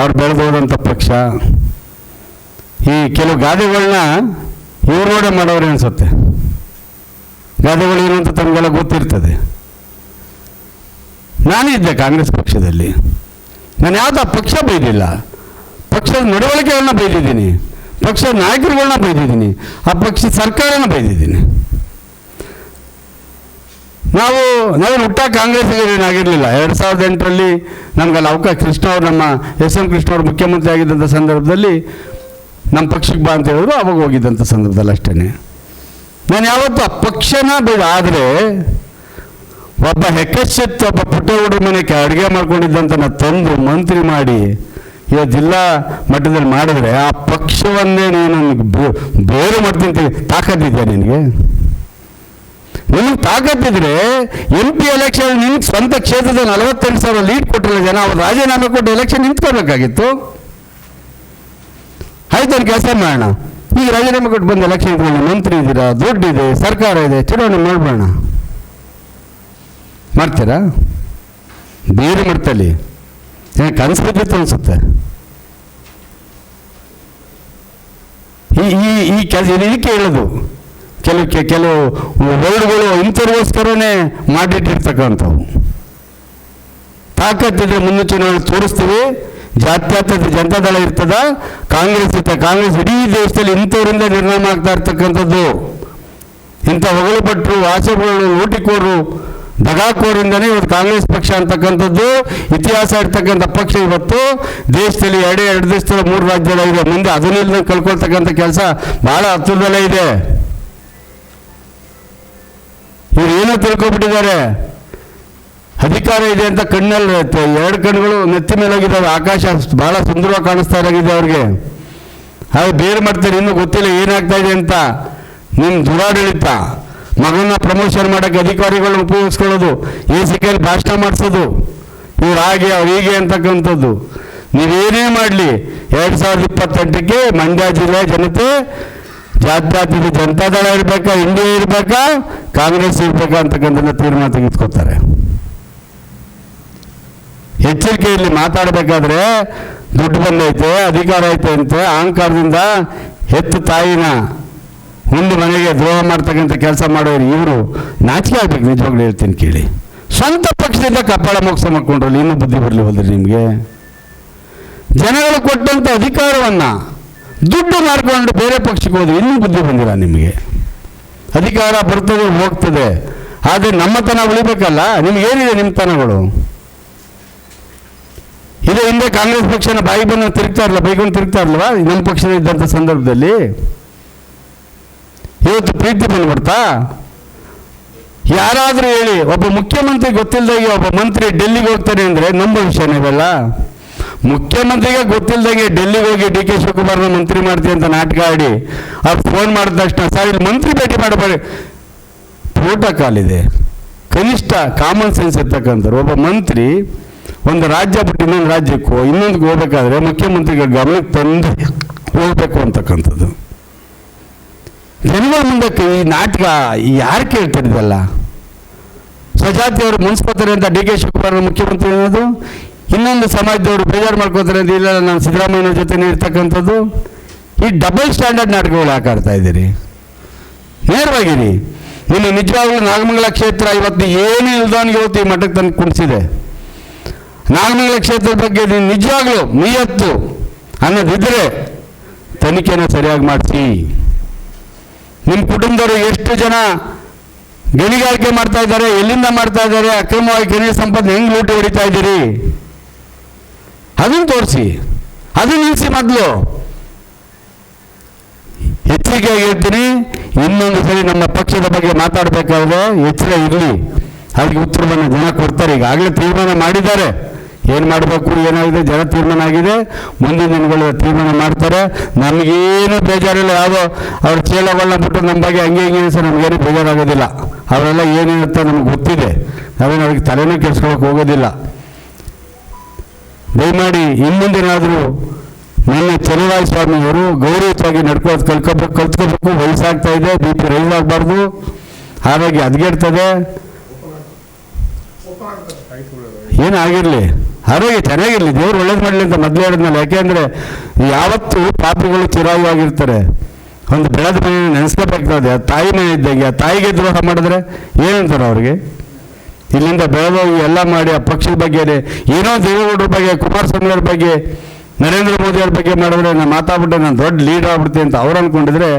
ಅವ್ರು ಬೆಳೆದೋದಂಥ ಪಕ್ಷ. ಈ ಕೆಲವು ಗಾದೆಗಳನ್ನ ಇವ್ರು ನೋಡೇ ಮಾಡೋರು ಅನಿಸುತ್ತೆ. ಗಾದೆಗಳು ಏನು ಅಂತ ತಮಗೆಲ್ಲ ಗೊತ್ತಿರ್ತದೆ. ನಾನಿದ್ದೆ ಕಾಂಗ್ರೆಸ್ ಪಕ್ಷದಲ್ಲಿ. ನಾನು ಯಾವುದೋ ಪಕ್ಷ ಬೈದಿಲ್ಲ, ಪಕ್ಷದ ನಡವಳಿಕೆಗಳನ್ನ ಬೈದಿದ್ದೀನಿ, ಪಕ್ಷದ ನಾಯಕರುಗಳನ್ನ ಬೈದಿದ್ದೀನಿ, ಆ ಪಕ್ಷದ ಸರ್ಕಾರನ ಬೈದಿದ್ದೀನಿ. ನಾವು ಹುಟ್ಟ ಕಾಂಗ್ರೆಸ್ಸಿಗೇನಾಗಿರಲಿಲ್ಲ. 2008ರಲ್ಲಿ ನಮಗಲ್ಲಿ ಅವಕಾಶ ಕೃಷ್ಣ ಅವರು, ನಮ್ಮ SM ಕೃಷ್ಣ ಅವರು ಮುಖ್ಯಮಂತ್ರಿ ಆಗಿದ್ದಂಥ ಸಂದರ್ಭದಲ್ಲಿ ನಮ್ಮ ಪಕ್ಷಕ್ಕೆ ಬಾ ಅಂತ ಹೇಳಿದ್ರು. ಅವಾಗ ಹೋಗಿದ್ದಂಥ ಸಂದರ್ಭದಲ್ಲಿ ಅಷ್ಟೇ. ನಾನು ಯಾವತ್ತೂ ಆ ಪಕ್ಷನ ಬೇಡ. ಆದರೆ ಒಬ್ಬ ಹೆಕ್ಕಚ್ಚೆತ್ತು ಒಬ್ಬ ಪುಟ್ಟ ಹುಡುಗ ಮನೆಗೆ ಅಡುಗೆ ಮಾಡ್ಕೊಂಡಿದ್ದಂಥ ತಂದು ಮಂತ್ರಿ ಮಾಡಿ ಇವತ್ತು ಜಿಲ್ಲಾ ಮಟ್ಟದಲ್ಲಿ ಮಾಡಿದ್ರೆ ಆ ಪಕ್ಷವನ್ನೇ ನೀನು ಬೇರೆ ಮಾಡ್ತೀನಿ. ತಾಕತ್ತಿದ್ಯಾ ನಿನಗೆ? ತಾಕತ್ತಿದ್ರೆ MP ಎಲೆಕ್ಷನ್ ನಿನ್ಗೆ ಸ್ವಂತ ಕ್ಷೇತ್ರದ 48,000 ಲೀಡ್ ಕೊಟ್ಟಿಲ್ಲ ಜನ. ಅವ್ರು ರಾಜೀನಾಮೆ ಕೊಟ್ಟು ಎಲೆಕ್ಷನ್ ನಿಂತ್ಕೋಬೇಕಾಗಿತ್ತು. ಆಯ್ತು, ಒಂದು ಕೆಲಸ ಮಾಡೋಣ, ಈಗ ರಾಜೀನಾಮೆ ಕೊಟ್ಟು ಬಂದು ಎಲೆಕ್ಷನ್ ಮಂತ್ರಿ ಇದ್ದೀರಾ, ದುಡ್ಡಿದೆ, ಸರ್ಕಾರ ಇದೆ, ಚುನಾವಣೆ ಮಾಡ್ಬೋಣ. ಮಾಡ್ತೀರಾ? ಬೇರೆ ಮಾಡ್ತಲ್ಲಿ ಕನಸು ಬಿದ್ದಿತ್ತು ಅನ್ಸುತ್ತೆ. ಈ ಕೆಲಸ ಇದಕ್ಕೆ ಹೇಳೋದು. ಕೆಲವು ವರ್ಡ್ಗಳು ಇಂಥವ್ರಿಗೋಸ್ಕರನೇ ಮಾಡಿಟ್ಟಿರ್ತಕ್ಕಂಥವು. ತಾಕತ್ತಿದ್ರೆ ಮುಂದೆ ಚುನಾವಣೆ ತೋರಿಸ್ತೀವಿ. ಜಾತ್ಯತೀತ ಜನತಾದಳ ಇರ್ತದ, ಕಾಂಗ್ರೆಸ್ ಇರ್ತದೆ. ಕಾಂಗ್ರೆಸ್ ಇಡೀ ದೇಶದಲ್ಲಿ ಇಂಥವರಿಂದ ನಿರ್ನಾಮ ಆಗ್ತಾ ಇರ್ತಕ್ಕಂಥದ್ದು. ಇಂಥ ಹೊಗಳು ಭಟ್ರು, ಆಸೆಗಳು, ಲೂಟಿಕೋರು, ದಗಾಕೋರಿಂದನೇ ಇವತ್ತು ಕಾಂಗ್ರೆಸ್ ಪಕ್ಷ ಅಂತಕ್ಕಂಥದ್ದು ಇತಿಹಾಸ ಇರ್ತಕ್ಕಂಥ ಪಕ್ಷ ಇವತ್ತು ದೇಶದಲ್ಲಿ ಎರಡು ದೇಶದಲ್ಲಿ 3 ರಾಜ್ಯಗಳಾಗಿದೆ. ಮುಂದೆ ಅದನ್ನೆಲ್ಲ ಕಳ್ಕೊಳ್ತಕ್ಕಂಥ ಕೆಲಸ ಬಹಳ ಹತ್ತಿರದಲ್ಲೇ ಇದೆ. ಇವ್ರು ಏನೋ ತಿಳ್ಕೊಬಿಟ್ಟಿದ್ದಾರೆ, ಅಧಿಕಾರ ಇದೆ ಅಂತ ಕಣ್ಣಲ್ಲಿ 2 ಕಣ್ಣುಗಳು ನೆತ್ತಿ ಮೇಲಾಗಿದ್ದಾವೆ. ಆಕಾಶ ಬಹಳ ಸುಂದರವಾಗಿ ಕಾಣಿಸ್ತಾ ಇರಾಗಿದೆ ಅವ್ರಿಗೆ. ಹಾಗೆ ಬೇರೆ ಮಾಡ್ತಾರೆ, ಇನ್ನೂ ಗೊತ್ತಿಲ್ಲ ಏನಾಗ್ತಾ ಇದೆ ಅಂತ. ನಿಮ್ಮ ದುರಾಡಳಿತ, ಮಗನ ಪ್ರಮೋಷನ್ ಮಾಡೋಕ್ಕೆ ಅಧಿಕಾರಿಗಳನ್ನ ಉಪಯೋಗಿಸ್ಕೊಳ್ಳೋದು, ಸಿಕ್ಕಲ್ಲಿ ಭಾಷಣ ಮಾಡಿಸೋದು, ಇವ್ರು ಹಾಗೆ ಅವ್ರು ಹೀಗೆ ಅಂತಕ್ಕಂಥದ್ದು. ನೀವೇನೇ ಮಾಡಲಿ 2028ಕ್ಕೆ ಮಂಡ್ಯ ಜಿಲ್ಲೆ ಜನತೆ ಜಾತ್ಯತೀತ ಜನತಾದಳ ಇರಬೇಕಾ, ಇಂಡಿಯಾ ಇರಬೇಕಾ, ಕಾಂಗ್ರೆಸ್ ಇರಬೇಕಾ ಅಂತಕ್ಕಂಥ ತೀರ್ಮಾನ ತೆಗೆದುಕೊತಾರೆ. ಎಚ್ಚರಿಕೆಯಲ್ಲಿ ಮಾತಾಡಬೇಕಾದ್ರೆ ದುಡ್ಡು ಬಂದೈತೆ, ಅಧಿಕಾರ ಐತೆ ಅಂತ ಅಹಂಕಾರದಿಂದ ಹೆತ್ತು ತಾಯಿನ ಒಂದು ಮನೆಗೆ ದ್ರೋಹ ಮಾಡ್ತಕ್ಕಂಥ ಕೆಲಸ ಮಾಡೋರು ಇವರು ನಾಚಿಕೆ ಆಗ್ಬೇಕು. ನಿಜವಾಗ್ಲೂ ಹೇಳ್ತೀನಿ ಕೇಳಿ. ಸ್ವಂತ ಪಕ್ಷದಿಂದ ಕಪಾಳ ಮೋಕ್ಷ ಮಾಡ್ಕೊಂಡ್ರಲ್ಲಿ ಇನ್ನೂ ಬುದ್ಧಿ ಬರಲಿ ಹೋದ್ರಿ ನಿಮಗೆ. ಜನಗಳು ಕೊಟ್ಟಂಥ ಅಧಿಕಾರವನ್ನು ದುಡ್ಡು ಮಾಡ್ಕೊಂಡು ಬೇರೆ ಪಕ್ಷಕ್ಕೆ ಹೋದ್ರೆ ಇನ್ನೂ ಬುದ್ಧಿ ಬಂದಿಲ್ಲ ನಿಮಗೆ. ಅಧಿಕಾರ ಬರ್ತದೆ ಹೋಗ್ತದೆ, ಆದರೆ ನಮ್ಮತನ ಉಳಿಬೇಕಲ್ಲ. ನಿಮ್ಗೇನಿದೆ ನಿಮ್ಮ ತನಗಳು? ಇದೇ ಹಿಂದೆ ಕಾಂಗ್ರೆಸ್ ಪಕ್ಷನ ಬಾಯಿ ಬಂದು ತಿರುಗ್ತಾ ಇರಲ್ಲ, ಬೈಕೊಂಡು ತಿರುಗ್ತಾ ಇರಲ್ವಾ ನಮ್ಮ ಪಕ್ಷದ ಇದ್ದಂಥ ಸಂದರ್ಭದಲ್ಲಿ? ಇವತ್ತು ಪ್ರೀತಿ ಬಂದ್ಬಿಡ್ತಾ? ಯಾರಾದರೂ ಹೇಳಿ, ಒಬ್ಬ ಮುಖ್ಯಮಂತ್ರಿ ಗೊತ್ತಿಲ್ಲದಾಗೆ ಒಬ್ಬ ಮಂತ್ರಿ ಡೆಲ್ಲಿಗೆ ಹೋಗ್ತಾನೆ ಅಂದರೆ ನಮ್ಮ ವಿಷಯನೇ ಇವೆಲ್ಲ. ಮುಖ್ಯಮಂತ್ರಿಗೆ ಗೊತ್ತಿಲ್ಲದಾಗೆ ಡೆಲ್ಲಿಗೆ ಹೋಗಿ ಡಿ.ಕೆ. ಶಿವಕುಮಾರ್ನ ಮಂತ್ರಿ ಮಾಡ್ತೀವಿ ಅಂತ ನಾಟಕ ಆಡಿ ಅವ್ರು ಫೋನ್ ಮಾಡಿದ ತಕ್ಷಣ ಸರ್ ಇಲ್ಲಿ ಮಂತ್ರಿ ಭೇಟಿ ಮಾಡಬೇಡಿ, ಪ್ರೋಟೋಕಾಲ್ ಇದೆ, ಕನಿಷ್ಠ ಕಾಮನ್ ಸೆನ್ಸ್ ಇರ್ತಕ್ಕಂಥವ್ರು. ಒಬ್ಬ ಮಂತ್ರಿ ಒಂದು ರಾಜ್ಯ ಬಿಟ್ಟು ಇನ್ನೊಂದು ರಾಜ್ಯಕ್ಕೂ ಇನ್ನೊಂದಕ್ಕೆ ಹೋಗ್ಬೇಕಾದ್ರೆ ಮುಖ್ಯಮಂತ್ರಿಗಳ ಗಮನಕ್ಕೆ ತಂದು ಹೋಗ್ಬೇಕು ಅಂತಕ್ಕಂಥದ್ದು. ಜನಗಳ ಮುಂದಕ್ಕೆ ಈ ನಾಟಕ ಯಾರು ಕೇಳ್ತಿದ್ದಲ್ಲ? ಸ್ವಜಾತಿಯವರು ಮುನ್ಸ್ಕೋತಾರೆ ಅಂತ ಡಿ.ಕೆ. ಶಿವಕುಮಾರ್ ಮುಖ್ಯಮಂತ್ರಿ ಅನ್ನೋದು, ಇನ್ನೊಂದು ಸಮಾಜದವರು ಬೇಜಾರು ಮಾಡ್ಕೋತಾರೆ ಅಂತ ಇಲ್ಲ ನಾನು ಸಿದ್ದರಾಮಯ್ಯನ ಜೊತೆನೇ ಇರ್ತಕ್ಕಂಥದ್ದು. ಈ ಡಬಲ್ ಸ್ಟ್ಯಾಂಡರ್ಡ್ ನಾಟಕಗಳು ಯಾಕೆ ಆಡ್ತಾ ಇದ್ದೀರಿ? ನೇರವಾಗಿರಿ. ನಿಮ್ಮ ನಿಜವಾಗ್ಲೂ ನಾಗಮಂಗಲ ಕ್ಷೇತ್ರ ಇವತ್ತು ಏನು ಇಲ್ದವನಿಗೆ ಇವತ್ತು ಈ ಮಠಕ್ಕೆ ತಂದು ಕುಣಿಸಿದೆ. ನಾಗಮಂಗಲ ಕ್ಷೇತ್ರದ ಬಗ್ಗೆ ನೀವು ನಿಜವಾಗ್ಲೂ ನಿಯತ್ತು ಅನ್ನೋದಿದ್ದರೆ ತನಿಖೆನ ಸರಿಯಾಗಿ ಮಾಡಿಸಿ. ನಿಮ್ಮ ಕುಟುಂಬದವರು ಎಷ್ಟು ಜನ ಗಣಿಗಾರಿಕೆ ಮಾಡ್ತಾ ಇದ್ದಾರೆ, ಎಲ್ಲಿಂದ ಮಾಡ್ತಾ ಇದ್ದಾರೆ, ಅಕ್ರಮವಾಗಿ ಗಣಿ ಸಂಪತ್ತು ಹೆಂಗೆ ಲೂಟಿ ಹೊಡಿತಾ ಇದ್ದೀರಿ ಅದನ್ನು ತೋರಿಸಿ, ಅದನ್ನು ನಿಲ್ಲಿಸಿ. ಮೊದಲು ಎಚ್ಚರಿಕೆಯಾಗಿ ಹೇಳ್ತೀನಿ, ಇನ್ನೊಂದು ಸರಿ ನಮ್ಮ ಪಕ್ಷದ ಬಗ್ಗೆ ಮಾತಾಡಬೇಕಾದ್ರೆ ಎಚ್ಚರ ಇರಲಿ. ಅದಕ್ಕೆ ಉತ್ತರವನ್ನು ಜನ ಕೊಡ್ತಾರೆ. ಈಗಾಗಲೇ ತೀರ್ಮಾನ ಮಾಡಿದ್ದಾರೆ, ಏನು ಮಾಡಬೇಕು ಏನಾಗಿದೆ ಜನ ತೀರ್ಮಾನ ಆಗಿದೆ. ಮುಂದಿನ ದಿನಗಳು ತೀರ್ಮಾನ ಮಾಡ್ತಾರೆ. ನಮಗೇನು ಬೇಜಾರಿಲ್ಲ. ಯಾವುದೋ ಅವ್ರ ಚೇಳಗಳನ್ನ ಬಿಟ್ಟು ನಮ್ಮ ಬಗ್ಗೆ ಹಂಗೆ ಹಿಂಗೆ ಸರ್ ನಮಗೇನು ಬೇಜಾರಾಗೋದಿಲ್ಲ. ಅವರೆಲ್ಲ ಏನಿರುತ್ತೆ ನಮಗೆ ಗೊತ್ತಿದೆ. ನಾವೇನು ಅವ್ರಿಗೆ ತಲೆನೇ ಕೆಡಿಸ್ಕೊಳಕ್ಕೆ ಹೋಗೋದಿಲ್ಲ. ದಯಮಾಡಿ ಇನ್ನೊಂದೇನಾದರೂ ನನ್ನ ಚಲುವಾಯಿ ಸ್ವಾಮಿಯವರು ಗೌರವವಾಗಿ ನಡ್ಕೊಳ್ಳೋದು ಕಲ್ತ್ಕೋಬೇಕು. ವಯಸ್ಸಾಗ್ತಾ ಇದೆ, BP ರೈಸ್ ಆಗಬಾರ್ದು, ಹಾಗಾಗಿ ಹದಗೆಡ್ತದೆ. ಏನಾಗಿರಲಿ, ಆರೋಗ್ಯ ಚೆನ್ನಾಗಿರಲಿ, ದೇವ್ರು ಒಳ್ಳೇದು ಮಾಡಲಿ ಅಂತ ಮೊದಲೇ ಹೇಳಿದ್ನಲ್ಲ. ಯಾಕೆಂದರೆ ಯಾವತ್ತೂ ಪಾಪಿಗಳು ಚಿರಾಗಿರ್ತಾರೆ. ಒಂದು ಬೆಳೆದ ಮನೆ ನೆನೆಸ್ಕೋಬೇಕಾದ್ರೆ ತಾಯಿ ಮನೆ ಇದ್ದಂಗೆ. ಆ ತಾಯಿಗೆ ದ್ರೋಹ ಮಾಡಿದ್ರೆ ಏನಂತಾರೆ ಅವ್ರಿಗೆ? ಇಲ್ಲಿಂದ ಬೆಳೆದೋಗಿ ಎಲ್ಲ ಮಾಡಿ ಆ ಪಕ್ಷದ ಬಗ್ಗೆ ಏನೋ ದೇವೇಗೌಡರ ಬಗ್ಗೆ, ಕುಮಾರಸ್ವಾಮಿ ಅವ್ರ ಬಗ್ಗೆ, ನರೇಂದ್ರ ಮೋದಿ ಅವ್ರ ಬಗ್ಗೆ ಮಾಡಿದ್ರೆ ನಾನು ಮಾತಾಡ್ಬಿಟ್ಟೆ, ನಾನು ದೊಡ್ಡ ಲೀಡರ್ ಆಗ್ಬಿಡ್ತೀನಿ ಅಂತ ಅವ್ರು ಅಂದ್ಕೊಂಡಿದ್ರೆ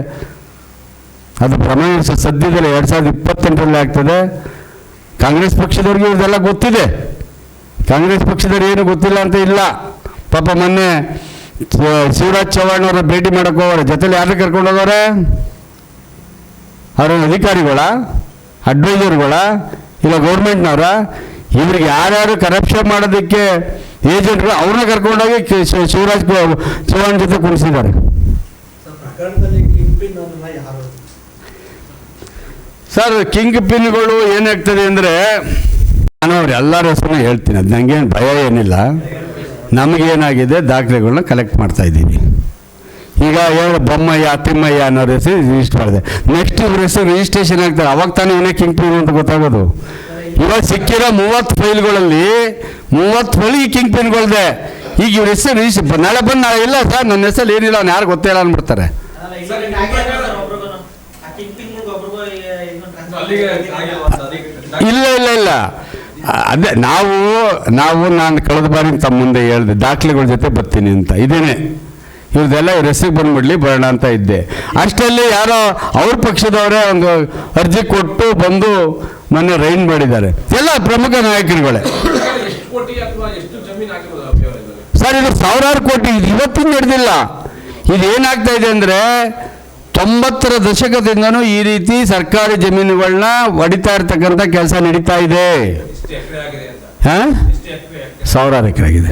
ಅದು ಪ್ರಮಾಣಿಸ ಸದ್ಯದಲ್ಲಿ 2028ರಲ್ಲಿ ಆಗ್ತದೆ. ಕಾಂಗ್ರೆಸ್ ಪಕ್ಷದವ್ರಿಗೆ ಇದೆಲ್ಲ ಗೊತ್ತಿದೆ. ಕಾಂಗ್ರೆಸ್ ಪಕ್ಷದವ್ರು ಏನು ಗೊತ್ತಿಲ್ಲ ಅಂತ ಇಲ್ಲ. ಪಾಪ ಮೊನ್ನೆ ಶಿವರಾಜ್ ಚೌಹಾಣ್ ಅವ್ರನ್ನ ಭೇಟಿ ಮಾಡೋಕೆ ಹೋಗೋರೆ. ಜೊತೆಲಿ ಯಾರನ್ನ ಕರ್ಕೊಂಡು ಹೋಗೋರೆ? ಅವ್ರ ಅಧಿಕಾರಿಗಳ, ಅಡ್ವೈಸರ್ಗಳ, ಇಲ್ಲ ಗೌರ್ಮೆಂಟ್ನವರ? ಇವ್ರಿಗೆ ಯಾರ್ಯಾರು ಕರಪ್ಷನ್ ಮಾಡೋದಕ್ಕೆ ಏಜೆಂಟ್ಗಳು ಅವ್ರನ್ನ ಕರ್ಕೊಂಡೋಗಿ ಶಿವರಾಜ್ ಚೌಹಾಣ್ ಜೊತೆ ಕುಣಿಸಿದ್ದಾರೆ. ಸರ್, ಕಿಂಗ್ ಪಿನ್ಗಳು ಏನಾಗ್ತದೆ ಅಂದರೆ, ನಾನು ಅವ್ರು ಎಲ್ಲರ ಹೆಸರನ್ನ ಹೇಳ್ತೀನಿ, ಅದು ನನಗೇನು ಭಯ ಏನಿಲ್ಲ. ನಮಗೇನಾಗಿದೆ ದಾಖಲೆಗಳನ್ನ ಕಲೆಕ್ಟ್ ಮಾಡ್ತಾ ಇದ್ದೀವಿ. ಈಗ ಹೇಳ ಬೊಮ್ಮಯ್ಯ, ತಿಮ್ಮಯ್ಯ ಅನ್ನೋರ ಹೆಸರು ರಿಜಿಸ್ಟರ್ ಮಾಡಿದೆ. ನೆಕ್ಸ್ಟ್ ಇವ್ರ ಹೆಸರು ರಿಜಿಸ್ಟ್ರೇಷನ್ ಆಗ್ತಾರೆ. ಅವಾಗ ತಾನೇ ಏನೇ ಕಿಂಗ್ ಪಿನ್ ಅಂತ ಗೊತ್ತಾಗೋದು. ಇವಾಗ ಸಿಕ್ಕಿರೋ 30 ಫೈಲ್ಗಳಲ್ಲಿ 30 ಫೈಲ್ಗೆ ಕಿಂಗ್ ಪಿನ್ಗಳಿದೆ. ಈಗ ಇವ್ರ ಹೆಸರು ರಿಜಿಸ್ಟರ್ ನಾಳೆ ಬಂದು ನಾಳೆ ಇಲ್ಲ ಸರ್ ನನ್ನ ಹೆಸರು ಏನಿಲ್ಲ, ಅವ್ನು ಯಾರು ಗೊತ್ತಿಲ್ಲ ಅಂದ್ಬಿಡ್ತಾರೆ. ಇಲ್ಲ ಇಲ್ಲ ಇಲ್ಲ, ಅದೇ ನಾನು ಕಳೆದ ಬಾರಿ ತಮ್ಮ ಮುಂದೆ ಹೇಳಿದೆ ದಾಖಲೆಗಳ ಜೊತೆ ಬರ್ತೀನಿ ಅಂತ. ಇದೇನೆ ಇವ್ರದ್ದೆಲ್ಲ ರೆಸಿಗೆ ಬಂದ್ಬಿಡ್ಲಿ ಬರೋಣ ಅಂತ ಇದ್ದೆ. ಅಷ್ಟರಲ್ಲಿ ಯಾರೋ ಅವ್ರ ಪಕ್ಷದವರೇ ಒಂದು ಅರ್ಜಿ ಕೊಟ್ಟು ಬಂದು ಮೊನ್ನೆ ರೈಡ್ ಮಾಡಿದ್ದಾರೆ, ಎಲ್ಲ ಪ್ರಮುಖ ನಾಯಕರುಗಳೇ. ಸರ್ ಇದು ಸಾವಿರಾರು ಕೋಟಿ, ಇದು ಇವತ್ತಿನ ನಡೆದಿಲ್ಲ. ಇದೇನಾಗ್ತಾ ಇದೆ ಅಂದರೆ 90ರ ದಶಕದಿಂದನೂ ಈ ರೀತಿ ಸರ್ಕಾರಿ ಜಮೀನುಗಳನ್ನ ಹೊಡಿತಾ ಇರ್ತಕ್ಕಂಥ ಕೆಲಸ ನಡೀತಾ ಇದೆ. ಸಾವಿರಾರು ಎಕರೆ ಆಗಿದೆ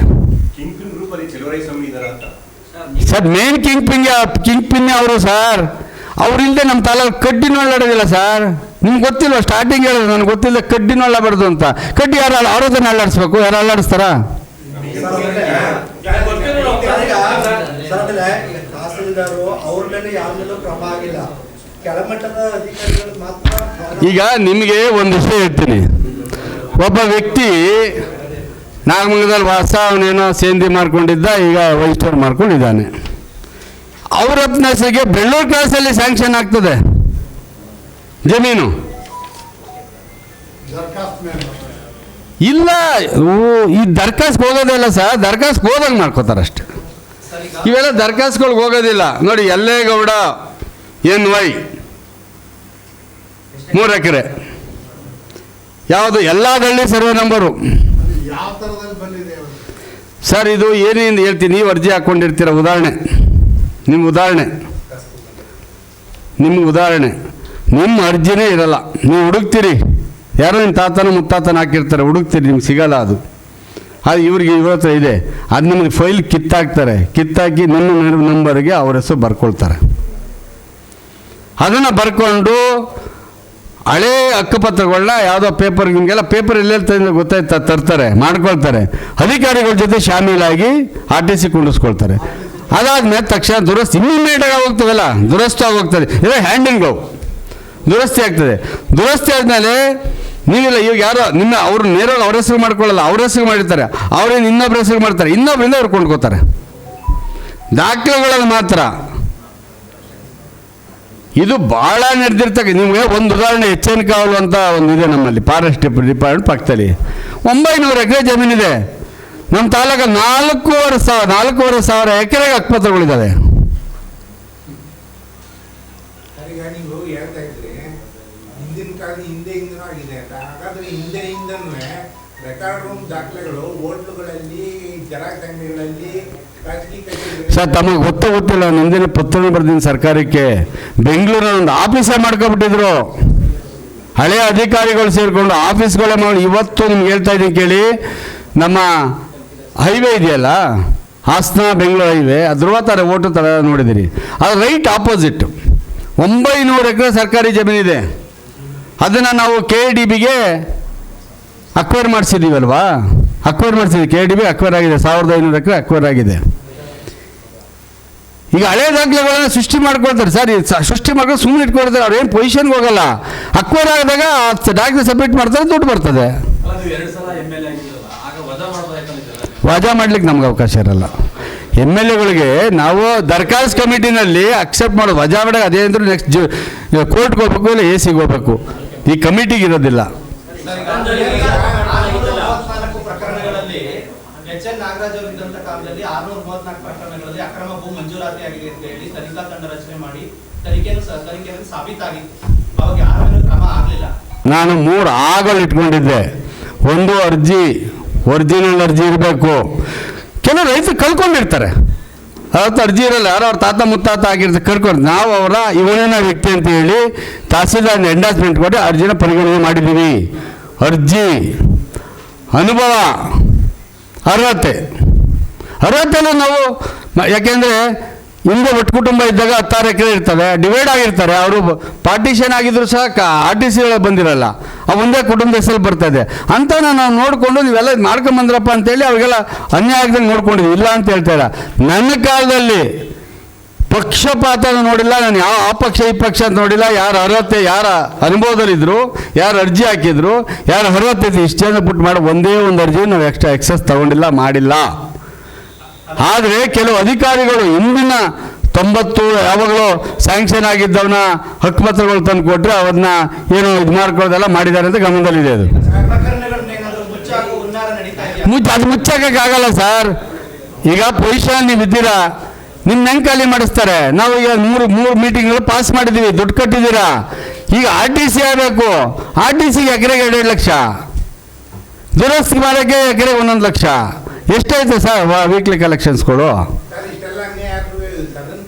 ಸರ್. ಮೇನ್ ಕಿಂಗ್ ಪಿನ್ ಅವರು ಸರ್. ಅವ್ರಿಲ್ಲದೆ ನಮ್ಮ ತಾಲೂಕು ಕಡ್ಡಿನೊಳ್ಳಾಡೋದಿಲ್ಲ ಸರ್. ನಿಮ್ಗೆ ಗೊತ್ತಿಲ್ವ? ಸ್ಟಾರ್ಟಿಂಗ್ ಹೇಳಿದ್ರು ನನಗೆ ಗೊತ್ತಿಲ್ಲ ಕಡ್ಡಿನೊಳ್ಳಬಾರ್ದು ಅಂತ. ಕಡ್ಡಿ ಯಾರು ಅವ್ರದನ್ನ ಅಲ್ಲಾಡಿಸ್ಬೇಕು? ಯಾರು ಅಲ್ಲಾಡಿಸ್ತಾರ? ಈಗ ನಿಮಗೆ ಒಂದು ವಿಷಯ ಹೇಳ್ತೀನಿ. ಒಬ್ಬ ವ್ಯಕ್ತಿ ನಾಗಮಂಗಲದಲ್ಲಿ ವಾಸ, ಅವನೇನೋ ಸೇಂದಿ ಮಾಡ್ಕೊಂಡಿದ್ದ, ಈಗ ವೈಸ್ಟೋರ್ ಮಾಡ್ಕೊಂಡಿದ್ದಾನೆ. ಅವ್ರ ಹೆಸರಿಗೆ ಬೆಳ್ಳೂರು ಕ್ರಾಸಲ್ಲಿ ಸ್ಯಾಂಕ್ಷನ್ ಆಗ್ತದೆ ಜಮೀನು. ಇಲ್ಲ, ಈ ದರ್ಖಾಸ್ಗೆ ಹೋಗೋದೇ ಇಲ್ಲ ಸರ್. ದರ್ಖಾಸ್ಗೆ ಹೋದಾಗ ಮಾಡ್ಕೋತಾರೆ ಅಷ್ಟೆ. ಇವೆಲ್ಲ ದರ್ಖಾಸ್ಗಳಿಗೆ ಹೋಗೋದಿಲ್ಲ. ನೋಡಿ, ಯಲ್ಲೇಗೌಡ NY 3 ಎಕರೆ, ಯಾವುದು ಎಲ್ಲದಳ್ಳಿ ಸರ್ವೆ ನಂಬರು ಸರ್. ಇದು ಏನೇನು ಹೇಳ್ತೀನಿ, ನೀವು ಅರ್ಜಿ ಹಾಕ್ಕೊಂಡಿರ್ತೀರ. ಉದಾಹರಣೆ, ನಿಮ್ಗೆ ಉದಾಹರಣೆ ನಿಮ್ಮ ಅರ್ಜಿನೇ ಇರಲ್ಲ. ನೀವು ಹುಡುಕ್ತೀರಿ, ಯಾರೋ ನಿಮ್ಮ ತಾತನ ಮುತ್ತಾತನ ಹಾಕಿರ್ತಾರೆ, ಹುಡುಕ್ತೀರಿ, ನಿಮ್ಗೆ ಸಿಗಲ್ಲ. ಅದು ಇವ್ರಿಗೆ ಇವ್ರ ಹತ್ರ ಇದೆ. ಅದು ನಿಮಗೆ ಫೈಲ್ ಕಿತ್ತಾಕಿ ನಿಮ್ಮ ನಂಬರ್ಗೆ ಅವ್ರ ಹೆಸರು ಬರ್ಕೊಳ್ತಾರೆ. ಅದನ್ನು ಬರ್ಕೊಂಡು ಹಳೇ ಹಕ್ಕುಪತ್ರಗಳನ್ನ ಯಾವುದೋ ಪೇಪರ್, ನಿಮಗೆಲ್ಲ ಪೇಪರ್ ಎಲ್ಲೆಲ್ಲ ಗೊತ್ತಾಯ್ತಾ ತರ್ತಾರೆ, ಮಾಡ್ಕೊಳ್ತಾರೆ. ಅಧಿಕಾರಿಗಳ ಜೊತೆ ಶಾಮೀಲಾಗಿ RTC ಕುಂಡಿಸ್ಕೊಳ್ತಾರೆ. ಅದಾದ್ಮೇಲೆ ತಕ್ಷಣ ದುರಸ್ತಿ ಇಮ್ಮಿಡಿಯೇಟಾಗಿ ಹೋಗ್ತದಲ್ಲ, ದುರಸ್ತಿ ಆಗೋಗ್ತದೆ. ಇಲ್ಲ ಹ್ಯಾಂಡಿಂಗ್ ದುರಸ್ತಿ ಆಗ್ತದೆ. ದುರಸ್ತಿ ಆದಮೇಲೆ ನೀವಿಲ್ಲ, ಇವಾಗ ಯಾರೋ ಅವರು ನೇರವಾಗಿ ಅವ್ರ ಹೆಸರು ಮಾಡ್ಕೊಳ್ಳಲ್ಲ, ಅವ್ರ ಹೆಸರು ಮಾಡಿರ್ತಾರೆ. ಅವ್ರೇನು ಇನ್ನೊಬ್ರ ಹೆಸರು ಮಾಡ್ತಾರೆ, ಇನ್ನೊಬ್ಬರಿಂದ ಅವ್ರು ಕೊಂಡ್ಕೋತಾರೆ. ದಾಖಲೆಗಳಲ್ಲಿ ಮಾತ್ರ ಇದು ಭಾಳ ನಡೆದಿರ್ತಕ್ಕ. ನಿಮಗೆ ಒಂದು ಉದಾಹರಣೆ, HN ಕಾವಲು ಅಂತ ಒಂದಿದೆ ನಮ್ಮಲ್ಲಿ, ಫಾರೆಸ್ಟ್ ಡಿಪಾರ್ಟ್ಮೆಂಟ್ ಪಕ್ಕದಲ್ಲಿ 900 ಎಕರೆ ಜಮೀನಿದೆ. ನಮ್ಮ ತಾಲೂಕು 4,500 ಎಕರೆಗೆ ಹಕ್ಕುಪತ್ರಗಳಿದ್ದಾವೆ. ಸರ್, ತಮಗೆ ಗೊತ್ತಿಲ್ಲ, ನಂದಿನ ಪತ್ರ ಬರ್ತೀನಿ ಸರ್ಕಾರಕ್ಕೆ. ಬೆಂಗಳೂರಲ್ಲಿ ಒಂದು ಆಫೀಸೇ ಮಾಡ್ಕೊಬಿಟ್ಟಿದ್ರು. ಹಳೆಯ ಅಧಿಕಾರಿಗಳು ಸೇರಿಕೊಂಡು ಆಫೀಸ್ಗಳೇ ಮಾಡಿ. ಇವತ್ತು ನಿಮ್ಗೆ ಹೇಳ್ತಾ ಇದ್ದೀನಿ ಕೇಳಿ, ನಮ್ಮ ಹೈವೇ ಇದೆಯಲ್ಲ, ಹಾಸನ ಬೆಂಗಳೂರು ಹೈವೇ, ಧ್ರುವತಾರೆ ಓಟು ಥರ ನೋಡಿದಿರಿ, ಅದು ರೈಟ್ ಆಪೋಸಿಟ್ 900 ಎಕರೆ ಸರ್ಕಾರಿ ಜಮೀನಿದೆ. ಅದನ್ನು ನಾವು KDBಗೆ ಅಕ್ವೈರ್ ಮಾಡಿಸಿದ್ದೀವಲ್ವಾ, KDB ಅಕ್ವೈರ್ ಆಗಿದೆ. 1500 ಎಕರೆ ಅಕ್ವೈರ್ ಆಗಿದೆ. ಈಗ ಹಳೆ ದಾಖಲೆಗಳನ್ನ ಸೃಷ್ಟಿ ಮಾಡ್ಕೊಳ್ತಾರೆ ಸರ್. ಸೃಷ್ಟಿ ಮಾಡ್ಕೊಂಡು ಸುಮ್ಮನೆ ಇಟ್ಕೊಳ್ತಾರೆ. ಅವ್ರು ಏನು ಪೊಸಿಷನ್ಗೆ ಹೋಗಲ್ಲ. ಅಕ್ವೈರ್ ಆದಾಗ ಡಾಕ್ಯುಮೆಂಟ್ ಸಬ್ಮಿಟ್ ಮಾಡ್ತಾರೆ, ದುಡ್ಡು ಬರ್ತದೆ. ವಜಾ ಮಾಡ್ಲಿಕ್ಕೆ ನಮ್ಗೆ ಅವಕಾಶ ಇರಲ್ಲ. MLAಗಳಿಗೆ ನಾವು ದರ್ಖಾಸ್ ಕಮಿಟಿನಲ್ಲಿ ಅಕ್ಸೆಪ್ಟ್ ಮಾಡೋದು. ವಜಾ ಮಾಡಕ್ಕೆ ಅದೇ ಅಂದ್ರೆ ನೆಕ್ಸ್ಟ್ ಕೋರ್ಟ್ಗೆ ಹೋಗ್ಬೇಕು, ಇಲ್ಲ AC ಗೆ ಹೋಗ್ಬೇಕು. ಈ ಕಮಿಟಿಗೆ ಇರೋದಿಲ್ಲ. ನಾಗರಾಜ್ ಅವರು ಇದ್ದಂತ ಕಾಲದಲ್ಲಿ 634 ಪ್ರಕರಣಗಳಲ್ಲಿ ಅಕ್ರಮ ಭೂ ಮಂಜೂರಾತಿ ಆಗಿದೆ ಅಂತ ಹೇಳಿ ತನಿಖಾ ತಂಡ ರಚನೆ ಮಾಡಿ ತನಿಖೆಯನ್ನು ಸಾಬೀತಾಗಿತ್ತು. ಅವಾಗ ಯಾರ ಮೇಲೆ ಕ್ರಮ ಆಗಲಿಲ್ಲ. ನಾನು 3 ಆಗಲು ಇಟ್ಕೊಂಡಿದ್ದೆ. ಒಂದು ಅರ್ಜಿ, ಒರಿಜಿನಲ್ ಅರ್ಜಿ ಇರಬೇಕು. ಕೆಲವು ರೈತರು ಕಳ್ಕೊಂಡಿರ್ತಾರೆ, ಅವತ್ತು ಅರ್ಜಿ ಇರಲ್ಲ, ಯಾರೋ ಅವ್ರ ತಾತ ಮುತ್ತಾತ ಆಗಿರ್ತಾರೆ, ಕರ್ಕೊಂಡು ನಾವು ಅವರ ಇವನೇನ ವ್ಯಕ್ತಿ ಅಂತ ಹೇಳಿ ತಹಸೀಲ್ದಾರ್ ಎಂಡಾಸ್ಮೆಂಟ್ ಕೊಟ್ಟು ಅರ್ಜಿನ ಪರಿಗಣನೆ ಮಾಡಿದ್ದೀವಿ. ಅರ್ಜಿ, ಅನುಭವ, ಅರ್ಹತೆಲ್ಲ ನಾವು, ಯಾಕೆಂದರೆ ಹಿಂದೆ ಒಟ್ಟು ಕುಟುಂಬ ಇದ್ದಾಗ 16 ಎಕರೆ ಇರ್ತವೆ, ಡಿವೈಡ್ ಆಗಿರ್ತಾರೆ. ಅವರು ಪಾರ್ಟಿಷನ್ ಆಗಿದ್ರು ಸಹ RTC ಬಂದಿರಲ್ಲ, ಒಂದೇ ಕುಟುಂಬದ ಹೆಸರು ಬರ್ತದೆ ಅಂತ ನಾವು ನೋಡಿಕೊಂಡು ನೀವೆಲ್ಲ ಮಾಡ್ಕೊಂಬಂದ್ರಪ್ಪ ಅಂತೇಳಿ ಅವ್ರಿಗೆಲ್ಲ ಅನ್ಯಾಯ ಆಗದಂಗೆ ನೋಡ್ಕೊಂಡಿದ್ವಿ. ಇಲ್ಲ ಅಂತ ಹೇಳ್ತಾಯಿಲ್ಲ. ನನ್ನ ಕಾಲದಲ್ಲಿ ಪಕ್ಷಪಾತ ನೋಡಿಲ್ಲ ನಾನು. ಯಾವ ಆ ಪಕ್ಷ ಈ ಪಕ್ಷ ಅಂತ ನೋಡಿಲ್ಲ. ಯಾರ ಅರ್ಹತೆ, ಯಾರ ಅನುಭವದಲ್ಲಿದ್ದರು, ಯಾರು ಅರ್ಜಿ ಹಾಕಿದ್ರು, ಯಾರು ಅರ್ಹತೆ ಇಷ್ಟೇನ ಪುಟ್ಟು ಮಾಡಿ ಒಂದೇ ಒಂದು ಅರ್ಜಿ ನಾವು ಎಕ್ಸಸ್ ತಗೊಂಡಿಲ್ಲ, ಮಾಡಿಲ್ಲ. ಆದರೆ ಕೆಲವು ಅಧಿಕಾರಿಗಳು ಹಿಂದಿನ 90 ಯಾವಾಗಲೂ ಸ್ಯಾಂಕ್ಷನ್ ಆಗಿದ್ದವನ್ನ ಹಕ್ಕುಪತ್ರಗಳು ತಂದು ಕೊಟ್ಟರೆ ಅವನ್ನ ಏನೋ ಇದು ಮಾಡ್ಕೊಳ್ಳೋದೆಲ್ಲ ಮಾಡಿದ್ದಾರೆ ಅಂತ ಗಮನದಲ್ಲಿದೆ. ಅದು ಪ್ರಕರಣಗಳನ್ನೇನಾದ್ರೂ ಮುಚ್ಚಾಕು ಹುನ್ನಾರ ನಡೀತಾ ಇದೆಯಾ? ಅದು ಮುಚ್ಚಕ್ಕಾಗಲ್ಲ ಸರ್. ಈಗ ಪೊಸಿಷನ್ ನೀವು ಇದ್ದೀರಾ, ನಿಮ್ಮ ಹೆಂಗೆ ಖಾಲಿ ಮಾಡಿಸ್ತಾರೆ? ನಾವು ಈಗ ಮೂರು ಮೀಟಿಂಗ್ಗಳು ಪಾಸ್ ಮಾಡಿದ್ದೀವಿ, ದುಡ್ಡು ಕಟ್ಟಿದ್ದೀರಾ. ಈಗ RTC ಆಗಬೇಕು. RTCಗೆ ಎಕರೆಗೆ 2 ಲಕ್ಷ, ದುರಸ್ತಿ ಮಾಡೋಕ್ಕೆ ಎಕರೆಗೆ 1 ಲಕ್ಷ. ಎಷ್ಟಾಯ್ತು ಸರ್ ವೀಕ್ಲಿ ಕಲೆಕ್ಷನ್ಸ್ಗಳು?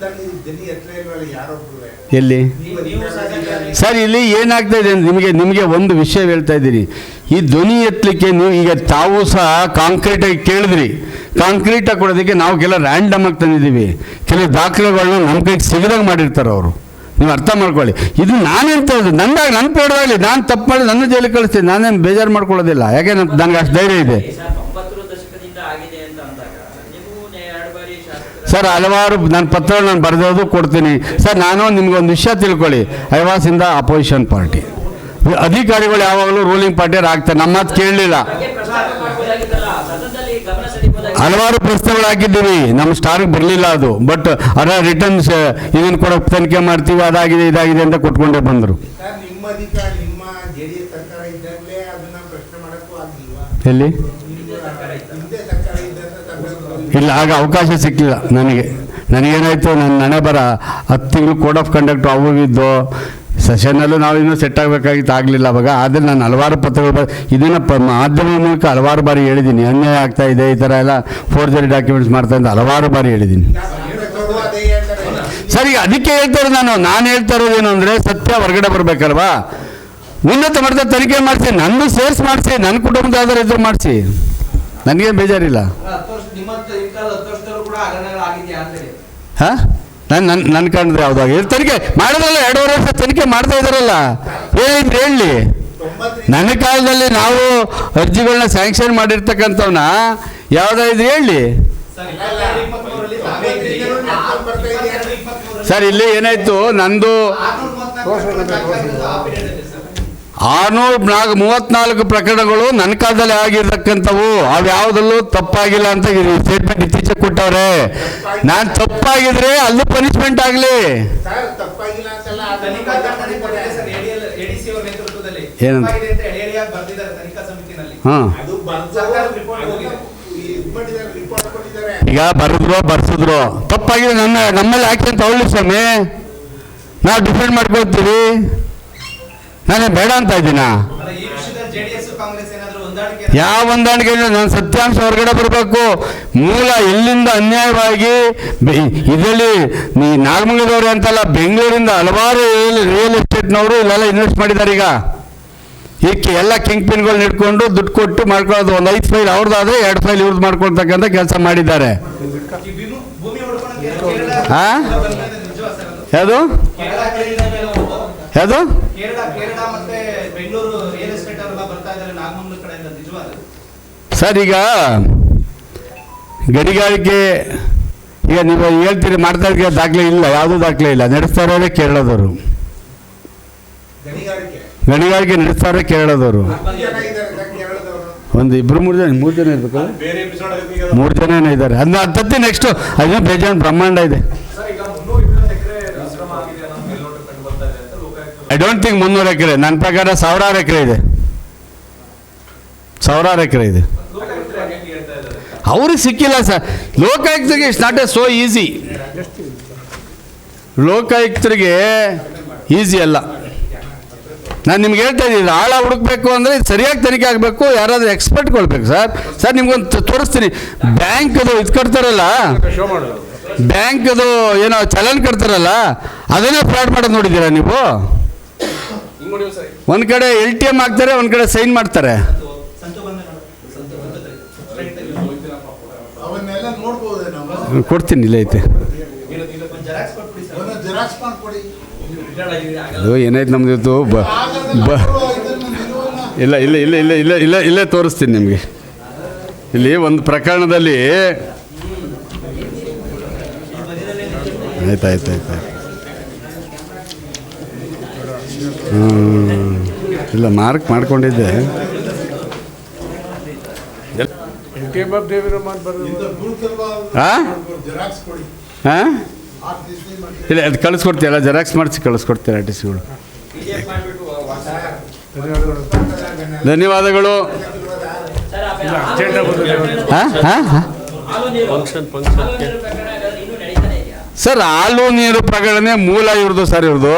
ಎಲ್ಲಿ ನೀವು ಸಹಜವಾಗಿ ಸರ್ ಇಲ್ಲಿ ಏನಾಗ್ತಾ ಇದೆ ನಿಮಗೆ ಒಂದು ವಿಷಯ ಹೇಳ್ತಾ ಇದ್ದೀನಿ. ಈ ಧ್ವನಿ ಎತ್ತಲಿಕ್ಕೆ ನೀವು ಈಗ ತಾವು ಸಹ ಕಾಂಕ್ರೀಟಾಗಿ ಕೇಳಿದ್ರಿ. ಕಾಂಕ್ರೀಟಾಗಿ ಕೊಡೋದಕ್ಕೆ ನಾವು ಕೆಲ ರ್ಯಾಂಡಮ್ ಆಗಿ ತಂದಿದ್ದೀವಿ. ಕೆಲವು ದಾಖಲೆಗಳನ್ನ ನಮ್ಮ ಕೈಗೆ ಸಿಗದಂಗೆ ಮಾಡಿರ್ತಾರೆ ಅವರು. ನೀವು ಅರ್ಥ ಮಾಡ್ಕೊಳ್ಳಿ. ಇದು ನಾನೇಂತ ನನ್ನ ಪೇಡವಾಗಲಿ, ನಾನು ತಪ್ಪು ಮಾಡಿ ನನ್ನ ಜೈಲಿಗೆ ಕಳಿಸ್ತೀನಿ. ನಾನೇನು ಬೇಜಾರು ಮಾಡ್ಕೊಳ್ಳೋದಿಲ್ಲ. ಯಾಕೆ ನನಗೆ ಅಷ್ಟು ಧೈರ್ಯ ಇದೆ ಸರ್. ಹಲವಾರು ನನ್ನ ಪತ್ರಗಳು ನಾನು ಬರೆದೋದು ಕೊಡ್ತೀನಿ ಸರ್. ನಾನು ನಿಮ್ಗೊಂದು ವಿಷಯ ತಿಳ್ಕೊಳ್ಳಿ. I was in the opposition party. ಅಧಿಕಾರಿಗಳು ಯಾವಾಗಲೂ ರೂಲಿಂಗ್ ಪಾರ್ಟಿಯರ್ ಆಗ್ತಾರೆ. ನಮ್ಮ ಮಾತು ಕೇಳಲಿಲ್ಲ. ಹಲವಾರು ಪ್ರಶ್ನೆಗಳು ಹಾಕಿದ್ದೀವಿ, ನಮ್ಮ ಸ್ಟಾರ್ಗೆ ಬರಲಿಲ್ಲ ಅದು. ಬಟ್ ಅದರ ರಿಟರ್ನ್ಸ್ ಇದನ್ನು ಕೂಡ ತನಿಖೆ ಮಾಡ್ತೀವಿ, ಅದಾಗಿದೆ ಇದಾಗಿದೆ ಅಂತ ಕೊಟ್ಕೊಂಡೇ ಬಂದರು. ಎಲ್ಲಿ ಇಲ್ಲ, ಆಗ ಅವಕಾಶ ಸಿಕ್ಕಲಿಲ್ಲ ನನಗೇನಾಯಿತು, ನನ್ನ ಹಣೆ ಬರ 10 ತಿಂಗಳು ಕೋಡ್ ಆಫ್ ಕಂಡಕ್ಟ್ ಅವಾಗಿದ್ದು ಸೆಷನಲ್ಲೂ ನಾವು ಇನ್ನೂ ಸೆಟ್ ಆಗಬೇಕಾಗಿತ್ತು, ಆಗಲಿಲ್ಲ ಅವಾಗ. ಆದರೆ ನಾನು ಹಲವಾರು ಪತ್ರಗಳು ಇದನ್ನು ಮಾಧ್ಯಮ ಮೂಲಕ ಹಲವಾರು ಬಾರಿ ಹೇಳಿದ್ದೀನಿ. ಅನ್ಯಾಯ ಆಗ್ತಾ ಇದೆ, ಈ ಥರ ಎಲ್ಲ ಫೋರ್ಜರಿ ಡಾಕ್ಯುಮೆಂಟ್ಸ್ ಮಾಡ್ತಾ ಇದ್ದ ಹಲವಾರು ಬಾರಿ ಹೇಳಿದ್ದೀನಿ ಸರ್. ಈಗ ಅದಕ್ಕೆ ಹೇಳ್ತಾ ಇರೋದು ನಾನು ಹೇಳ್ತಾ ಇರೋದೇನು ಅಂದರೆ, ಸತ್ಯ ಹೊರಗಡೆ ಬರಬೇಕಲ್ವಾ? ಉನ್ನತ ಮಟ್ಟದ ತನಿಖೆ ಮಾಡಿಸಿ, ನನ್ನ ಸೇರ್ಸ್ ಮಾಡಿಸಿ, ನನ್ನ ಕುಟುಂಬದ ಆಧಾರ ಇದ್ರು ಮಾಡಿಸಿ, ನನಗೇನು ಬೇಜಾರಿಲ್ಲ. ಹಾಂ, ನನ್ನ ಕಾಣಿದ್ರೆ ಯಾವುದಾಗ ತನಿಖೆ ಮಾಡಿದ್ರಲ್ಲ, 2.5 ವರ್ಷ ತನಿಖೆ ಮಾಡ್ತಾ ಇದ್ದಾರಲ್ಲ, ಹೇಳಿದ್ರೆ ಹೇಳಿ. ನನ್ನ ಕಾಲದಲ್ಲಿ ನಾವು ಅರ್ಜಿಗಳನ್ನ ಸ್ಯಾಂಕ್ಷನ್ ಮಾಡಿರ್ತಕ್ಕಂಥವನ್ನ ಯಾವುದಾದ್ರು ಹೇಳಿ ಸರ್. ಇಲ್ಲಿ ಏನಾಯ್ತು, ನಂದು 634 ಪ್ರಕರಣಗಳು ನನ್ನ ಕಾಲದಲ್ಲಿ ಆಗಿರ್ತಕ್ಕಂಥವು. ಅವು ಯಾವುದಲ್ಲೂ ತಪ್ಪಾಗಿಲ್ಲ ಅಂತ ಸ್ಟೇಟ್ಮೆಂಟ್ ಇತ್ತೀಚೆಗೆ ಕೊಟ್ಟವ್ರೆ. ನಾನು ತಪ್ಪಾಗಿದ್ರೆ ಅಲ್ಲೂ ಪನಿಷ್ಮೆಂಟ್ ಆಗಲಿ. ಏನಂತ ಹಾಂ, ಈಗ ಬರ್ಸಿದ್ರು ತಪ್ಪಾಗಿದೆ, ನಮ್ಮಲ್ಲಿ ಆಕ್ಷನ್ ತಗೊಳ್ಳಿ ಸ್ವಾಮಿ, ನಾವು ಡಿಫೆಂಡ್ ಮಾಡ್ಕೊಳ್ತೀವಿ. ನಾನೇ ಬೇಡ ಅಂತ ಇದ್ದೀನಾ? ಯಾವ ಹೊಂದಾಣಿಕೆ ಇಲ್ಲ. ನಾನು ಸತ್ಯಾಂಶ ಹೊರಗಡೆ ಬರಬೇಕು. ಮೂಲ ಎಲ್ಲಿಂದ ಅನ್ಯಾಯವಾಗಿ ಇದರಲ್ಲಿ ನಾಗಮಂಗಲದವ್ರೆ ಅಂತಲ್ಲ, ಬೆಂಗಳೂರಿಂದ ಹಲವಾರು ರಿಯಲ್ ಎಸ್ಟೇಟ್ನವರು ಇಲ್ಲೆಲ್ಲ ಇನ್ವೆಸ್ಟ್ ಮಾಡಿದ್ದಾರೆ. ಈಗ ಎಲ್ಲ ಕಿಂಗ್ ಪಿನ್ಗಳು ಹಿಡ್ಕೊಂಡು ದುಡ್ಡು ಕೊಟ್ಟು ಮಾಡ್ಕೊಳ್ಳೋದು. ಒಂದು 5 ಫೈಲ್ ಅವ್ರದ್ದಾದ್ರೆ 2 ಫೈಲ್ ಇವ್ರದ್ದು ಮಾಡ್ಕೊಳ್ತಕ್ಕಂಥ ಕೆಲಸ ಮಾಡಿದ್ದಾರೆ. ಹಾಂ, ಯಾವುದು ಯಾವುದು ಸರ್? ಈಗ ಗಣಿಗಾರಿಕೆ ಈಗ ನೀವು ಹೇಳ್ತೀರಿ ಮಾಡ್ತಾ ಇದ್ದ ದಾಖಲೆ ಇಲ್ಲ, ಯಾವುದೂ ದಾಖಲೆ ಇಲ್ಲ. ನಡೆಸ್ತಾ ಇರೋದೇ ಕೇರಳದವರು. ಗಣಿಗಾರಿಕೆ ನಡೆಸ್ತಾ ಇರೋ ಕೇರಳದವರು. ಒಂದು 2-3 ಜನ 3 ಜನ ಇರ್ಬೇಕಲ್ಲ, 3 ಜನ ಇದ್ದಾರೆ. ಅದನ್ನ ಹತ್ತತ್ತಿ ನೆಕ್ಸ್ಟ್ ಅದನ್ನ ಬೇಜಾನ್ ಬ್ರಹ್ಮಾಂಡ ಇದೆ. ಐ ಡೋಂಟ್ ಥಿಂಕ್ 300 ಎಕರೆ. ನನ್ನ ಪ್ರಕಾರ 1000 ಎಕರೆ ಇದೆ. 1000 ಎಕರೆ ಇದೆ. ಅವ್ರಿಗೆ ಸಿಕ್ಕಿಲ್ಲ ಸರ್. ಲೋಕಾಯುಕ್ತರಿಗೆ it's not a so easy. ಲೋಕಾಯುಕ್ತರಿಗೆ ಈಸಿ ಅಲ್ಲ. ನಾನು ನಿಮ್ಗೆ ಹೇಳ್ತಾ ಇದ್ದೀನಿ, ಆಳ ಹುಡುಕ್ಬೇಕು ಅಂದರೆ ಸರಿಯಾಗಿ ತನಿಖೆ ಆಗಬೇಕು. ಯಾರಾದರೂ ಎಕ್ಸ್ಪರ್ಟ್ಗಳು ಬೇಕು ಸರ್. ಸರ್ ನಿಮ್ಗೊಂದು ತೋರಿಸ್ತೀನಿ. ಬ್ಯಾಂಕದು ಇದು ಕಟ್ತಾರಲ್ಲ, ಬ್ಯಾಂಕದು ಏನೋ ಚಲನ್ ಕಟ್ತಾರಲ್ಲ, ಅದನ್ನೇ ಫ್ರಾಡ್ ಮಾಡೋದು ನೋಡಿದ್ದೀರಾ ನೀವು? ಒಂದು ಕಡೆ LTM ಹಾಕ್ತಾರೆ, ಒಂದು ಕಡೆ ಸೈನ್ ಮಾಡ್ತಾರೆ. ಕೊಡ್ತೀನಿ, ಇಲ್ಲ ಐತೆ. ಅದು ಏನಾಯ್ತು ನಮ್ದು ಇವತ್ತು ಇಲ್ಲ ಇಲ್ಲ ಇಲ್ಲ ಇಲ್ಲ ಇಲ್ಲ ಇಲ್ಲ ಇಲ್ಲೇ ತೋರಿಸ್ತೀನಿ ನಿಮಗೆ. ಇಲ್ಲಿ ಒಂದು ಪ್ರಕರಣದಲ್ಲಿ ಆಯ್ತು ಇಲ್ಲ ಮಾರ್ಕ್ ಮಾಡ್ಕೊಂಡಿದ್ದೆ. ಹಾಂ ಹಾಂ ಇಲ್ಲ ಅದು ಕಳಿಸ್ಕೊಡ್ತೀಯಲ್ಲ, ಜೆರಾಕ್ಸ್ ಮಾಡಿಸಿ ಕಳಿಸ್ಕೊಡ್ತೀರ ಆರ್ ಟಿ ಸಿಗಳು. ಧನ್ಯವಾದಗಳು. ಹಾಂ ಹಾಂ ಹಾಂ ಸರ್, ಹಾಲು ನೀರು ಪ್ರಕರಣ ಮೂಲ ಇವ್ರದ್ದು ಸರ್, ಇವ್ರದ್ದು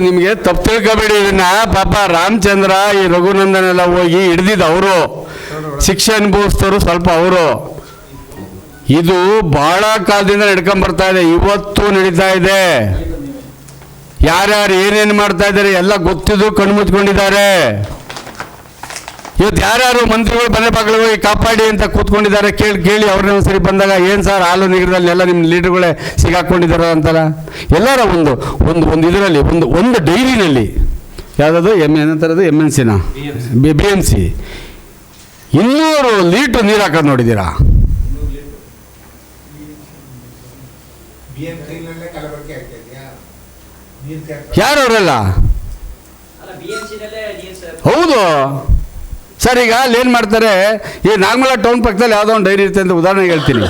ನಿಮಗೆ ತಪ್ಪು ತಿಳ್ಕೊಬೇಡಿ. ಇದನ್ನ ಪಾಪ ರಾಮಚಂದ್ರ ಈ ರಘುನಂದನ್ ಎಲ್ಲ ಹೋಗಿ ಹಿಡ್ದಿದ್ದು ಅವರು, ಶಿಕ್ಷೆ ಅನುಭವಿಸ್ತವರು ಸ್ವಲ್ಪ ಅವರು. ಇದು ಬಹಳ ಕಾಲದಿಂದ ನಡ್ಕೊಂಬರ್ತಾ ಇದೆ, ಇವತ್ತು ನಡೀತಾ ಇದೆ. ಯಾರ್ಯಾರು ಏನೇನು ಮಾಡ್ತಾ ಇದ್ದಾರೆ ಎಲ್ಲ ಗೊತ್ತಿದ್ದು ಕಣ್ಣು ಮುಚ್ಕೊಂಡಿದ್ದಾರೆ. ಇವತ್ತು ಯಾರ್ಯಾರು ಮಂತ್ರಿಗಳು ಮನೆ ಬಾಗಿಲು ಹೋಗಿ ಕಾಪಾಡಿ ಅಂತ ಕೂತ್ಕೊಂಡಿದ್ದಾರೆ, ಕೇಳಿ ಅವ್ರನ್ನ ಸರಿ ಬಂದಾಗ ಏನು ಸರ್ ಹಾಲು ನೀರಲ್ಲಿ ಎಲ್ಲ ನಿಮ್ಮ ಲೀಡರ್ಗಳೇ ಸಿಗಾಕೊಂಡಿದ್ದಾರೆ ಅಂತಲ್ಲ. ಎಲ್ಲರ ಒಂದು ಇದರಲ್ಲಿ ಒಂದು ಡೈರಿನಲ್ಲಿ ಯಾವುದಾದ್ರು ಏನಂತಾರದು MNCನ BMC 200 ಲೀಟ್ರ್ ನೀರು ಹಾಕೋದು ನೋಡಿದ್ದೀರಾ? ಯಾರು ಅವರೆಲ್ಲ? ಹೌದು ಸರ್. ಈಗ ಅಲ್ಲಿ ಏನು ಮಾಡ್ತಾರೆ, ಈ ನಾಗಮಲ ಟೌನ್ ಪಕ್ಕದಲ್ಲಿ ಯಾವುದೋ ಒಂದು ಡೈರಿ ಇರುತ್ತೆ ಅಂತ ಉದಾಹರಣೆಗೆ ಹೇಳ್ತೀನಿ.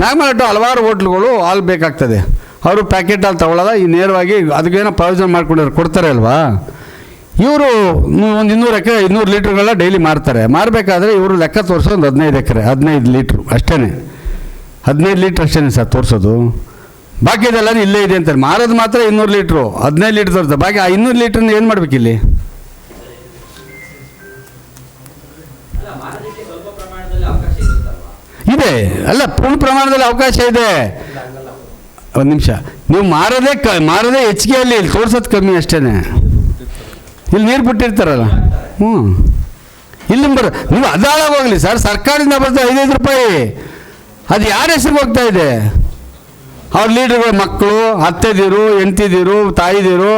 ನಾಗಮಲ ಟೌನ್ ಹಲವಾರು ಹೋಟ್ಲುಗಳು ಹಾಲು ಬೇಕಾಗ್ತದೆ, ಅವರು ಪ್ಯಾಕೆಟ್ ಹಾಲು ತಗೊಳ್ಳೋದ ಈ ನೇರವಾಗಿ ಅದಕ್ಕೇನೋ ಪ್ರಯೋಜನ ಮಾಡ್ಕೊಂಡಿರೋ ಕೊಡ್ತಾರೆ ಅಲ್ವಾ. ಇವರು ಒಂದು 200 ಲೀಟ್ರ್ಗಳ ಡೈಲಿ ಮಾರ್ತಾರೆ. ಮಾರಬೇಕಾದ್ರೆ ಇವರು ಲೆಕ್ಕ ತೋರಿಸೋ ಒಂದು 15 ಲೀಟ್ರು ಅಷ್ಟೇ, 15 ಲೀಟ್ರ್ ಅಷ್ಟೇ ಸರ್ ತೋರಿಸೋದು. ಬಾಕಿದೆಲ್ಲ ಇಲ್ಲೇ ಇದೆ ಅಂತಾರೆ. ಮಾರೋದು ಮಾತ್ರ 200 ಲೀಟ್ರು, 15 ಲೀಟ್ರ್ ತೋರಿಸ್ತಾರೆ. ಬಾಕಿ ಆ 200 ಲೀಟ್ರನ್ನ ಏನು ಮಾಡ್ಬೇಕಿಲ್ಲಿ? ಇದೆ ಅಲ್ಲ, ಪೂರ್ಣ ಪ್ರಮಾಣದಲ್ಲಿ ಅವಕಾಶ ಇದೆ. ಒಂದು ನಿಮಿಷ, ನೀವು ಮಾರೋದೇ ಹೆಚ್ಚಿಗೆ, ಅಲ್ಲಿ ತೋರ್ಸೋದು ಕಮ್ಮಿ ಅಷ್ಟೇ. ಇಲ್ಲಿ ನೀರು ಬಿಟ್ಟಿರ್ತಾರಲ್ಲ, ಇಲ್ಲಿ ನೀವು ಅದಾಳಾಗಿ ಹೋಗಲಿ ಸರ್, ಸರ್ಕಾರದಿಂದ ಬರ್ತದೆ 5 ರೂಪಾಯಿ. ಅದು ಯಾರ ಹೆಸರಿಗೆ ಹೋಗ್ತಾ ಇದೆ? ಅವ್ರ ಲೀಡರ್ಗಳು ಮಕ್ಕಳು, ಅತ್ತೆದಿರು, ಹೆಂಡ್ತಿದಿರು, ತಾಯಿದಿರು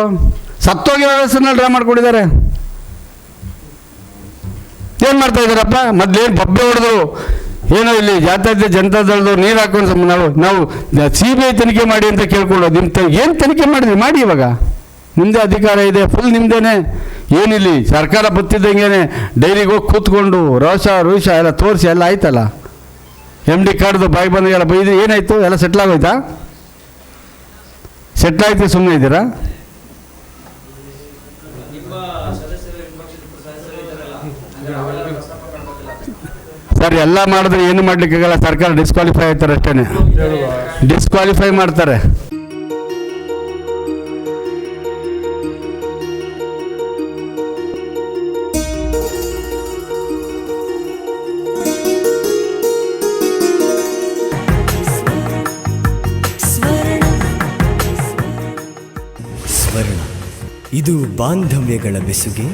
ಸತ್ತೋಗಿರೋ ಹೆಸರನ್ನ ಡ್ರಾ ಮಾಡ್ಕೊಂಡಿದ್ದಾರೆ. ಏನು ಮಾಡ್ತಾ ಇದ್ದಾರಪ್ಪ? ಮೊದಲೇನು ಬಬ್ಬೆ ಹೊಡೆದ್ರು, ಏನೋ ಇಲ್ಲಿ ಜಾತ್ಯತೀತ ಜನತಾದಳದವ್ರು ನೀರು ಹಾಕೊಂಡು ನಾವು CBI ತನಿಖೆ ಮಾಡಿ ಅಂತ ಕೇಳ್ಕೊಂಡು ಏನು ತನಿಖೆ ಮಾಡಿದ್ರಿ? ಮಾಡಿ, ಇವಾಗ ನಿಮ್ಮದೇ ಅಧಿಕಾರ ಇದೆ, ಫುಲ್ ನಿಮ್ಮದೇನೆ. ಏನಿಲ್ಲಿ ಸರ್ಕಾರ ಬತ್ತಿದ್ದಂಗೆ ಡೈರಿಗೆ ಹೋಗಿ ಕೂತ್ಕೊಂಡು ರೋಷ ಎಲ್ಲ ತೋರಿಸಿ ಎಲ್ಲ ಆಯ್ತಲ್ಲ. MD ಕಾರ್ಡ್ದು ಬಾಯಿ ಬಂದಾಗೆಲ್ಲ ಬೈದು ಏನಾಯಿತು? ಎಲ್ಲ ಸೆಟ್ಲ್ ಆಗೋಯ್ತಾ? ಸೆಟ್ಲ್ ಆಯ್ತು, ಸುಮ್ಮನೆ ಇದ್ದೀರಾ? ಸರ್, ಎಲ್ಲ ಮಾಡಿದ್ರೆ ಏನು ಮಾಡ್ಲಿಕ್ಕಾಗಲ್ಲ, ಸರ್ಕಾರ ಡಿಸ್ಕ್ವಾಲಿಫೈ ಆಯ್ತಾರೆ ಅಷ್ಟೇ, ಡಿಸ್ಕ್ವಾಲಿಫೈ ಮಾಡ್ತಾರೆ. ಸ್ವರ್ಣ, ಇದು ಬಾಂಧವ್ಯಗಳ ಬೆಸುಗೆ,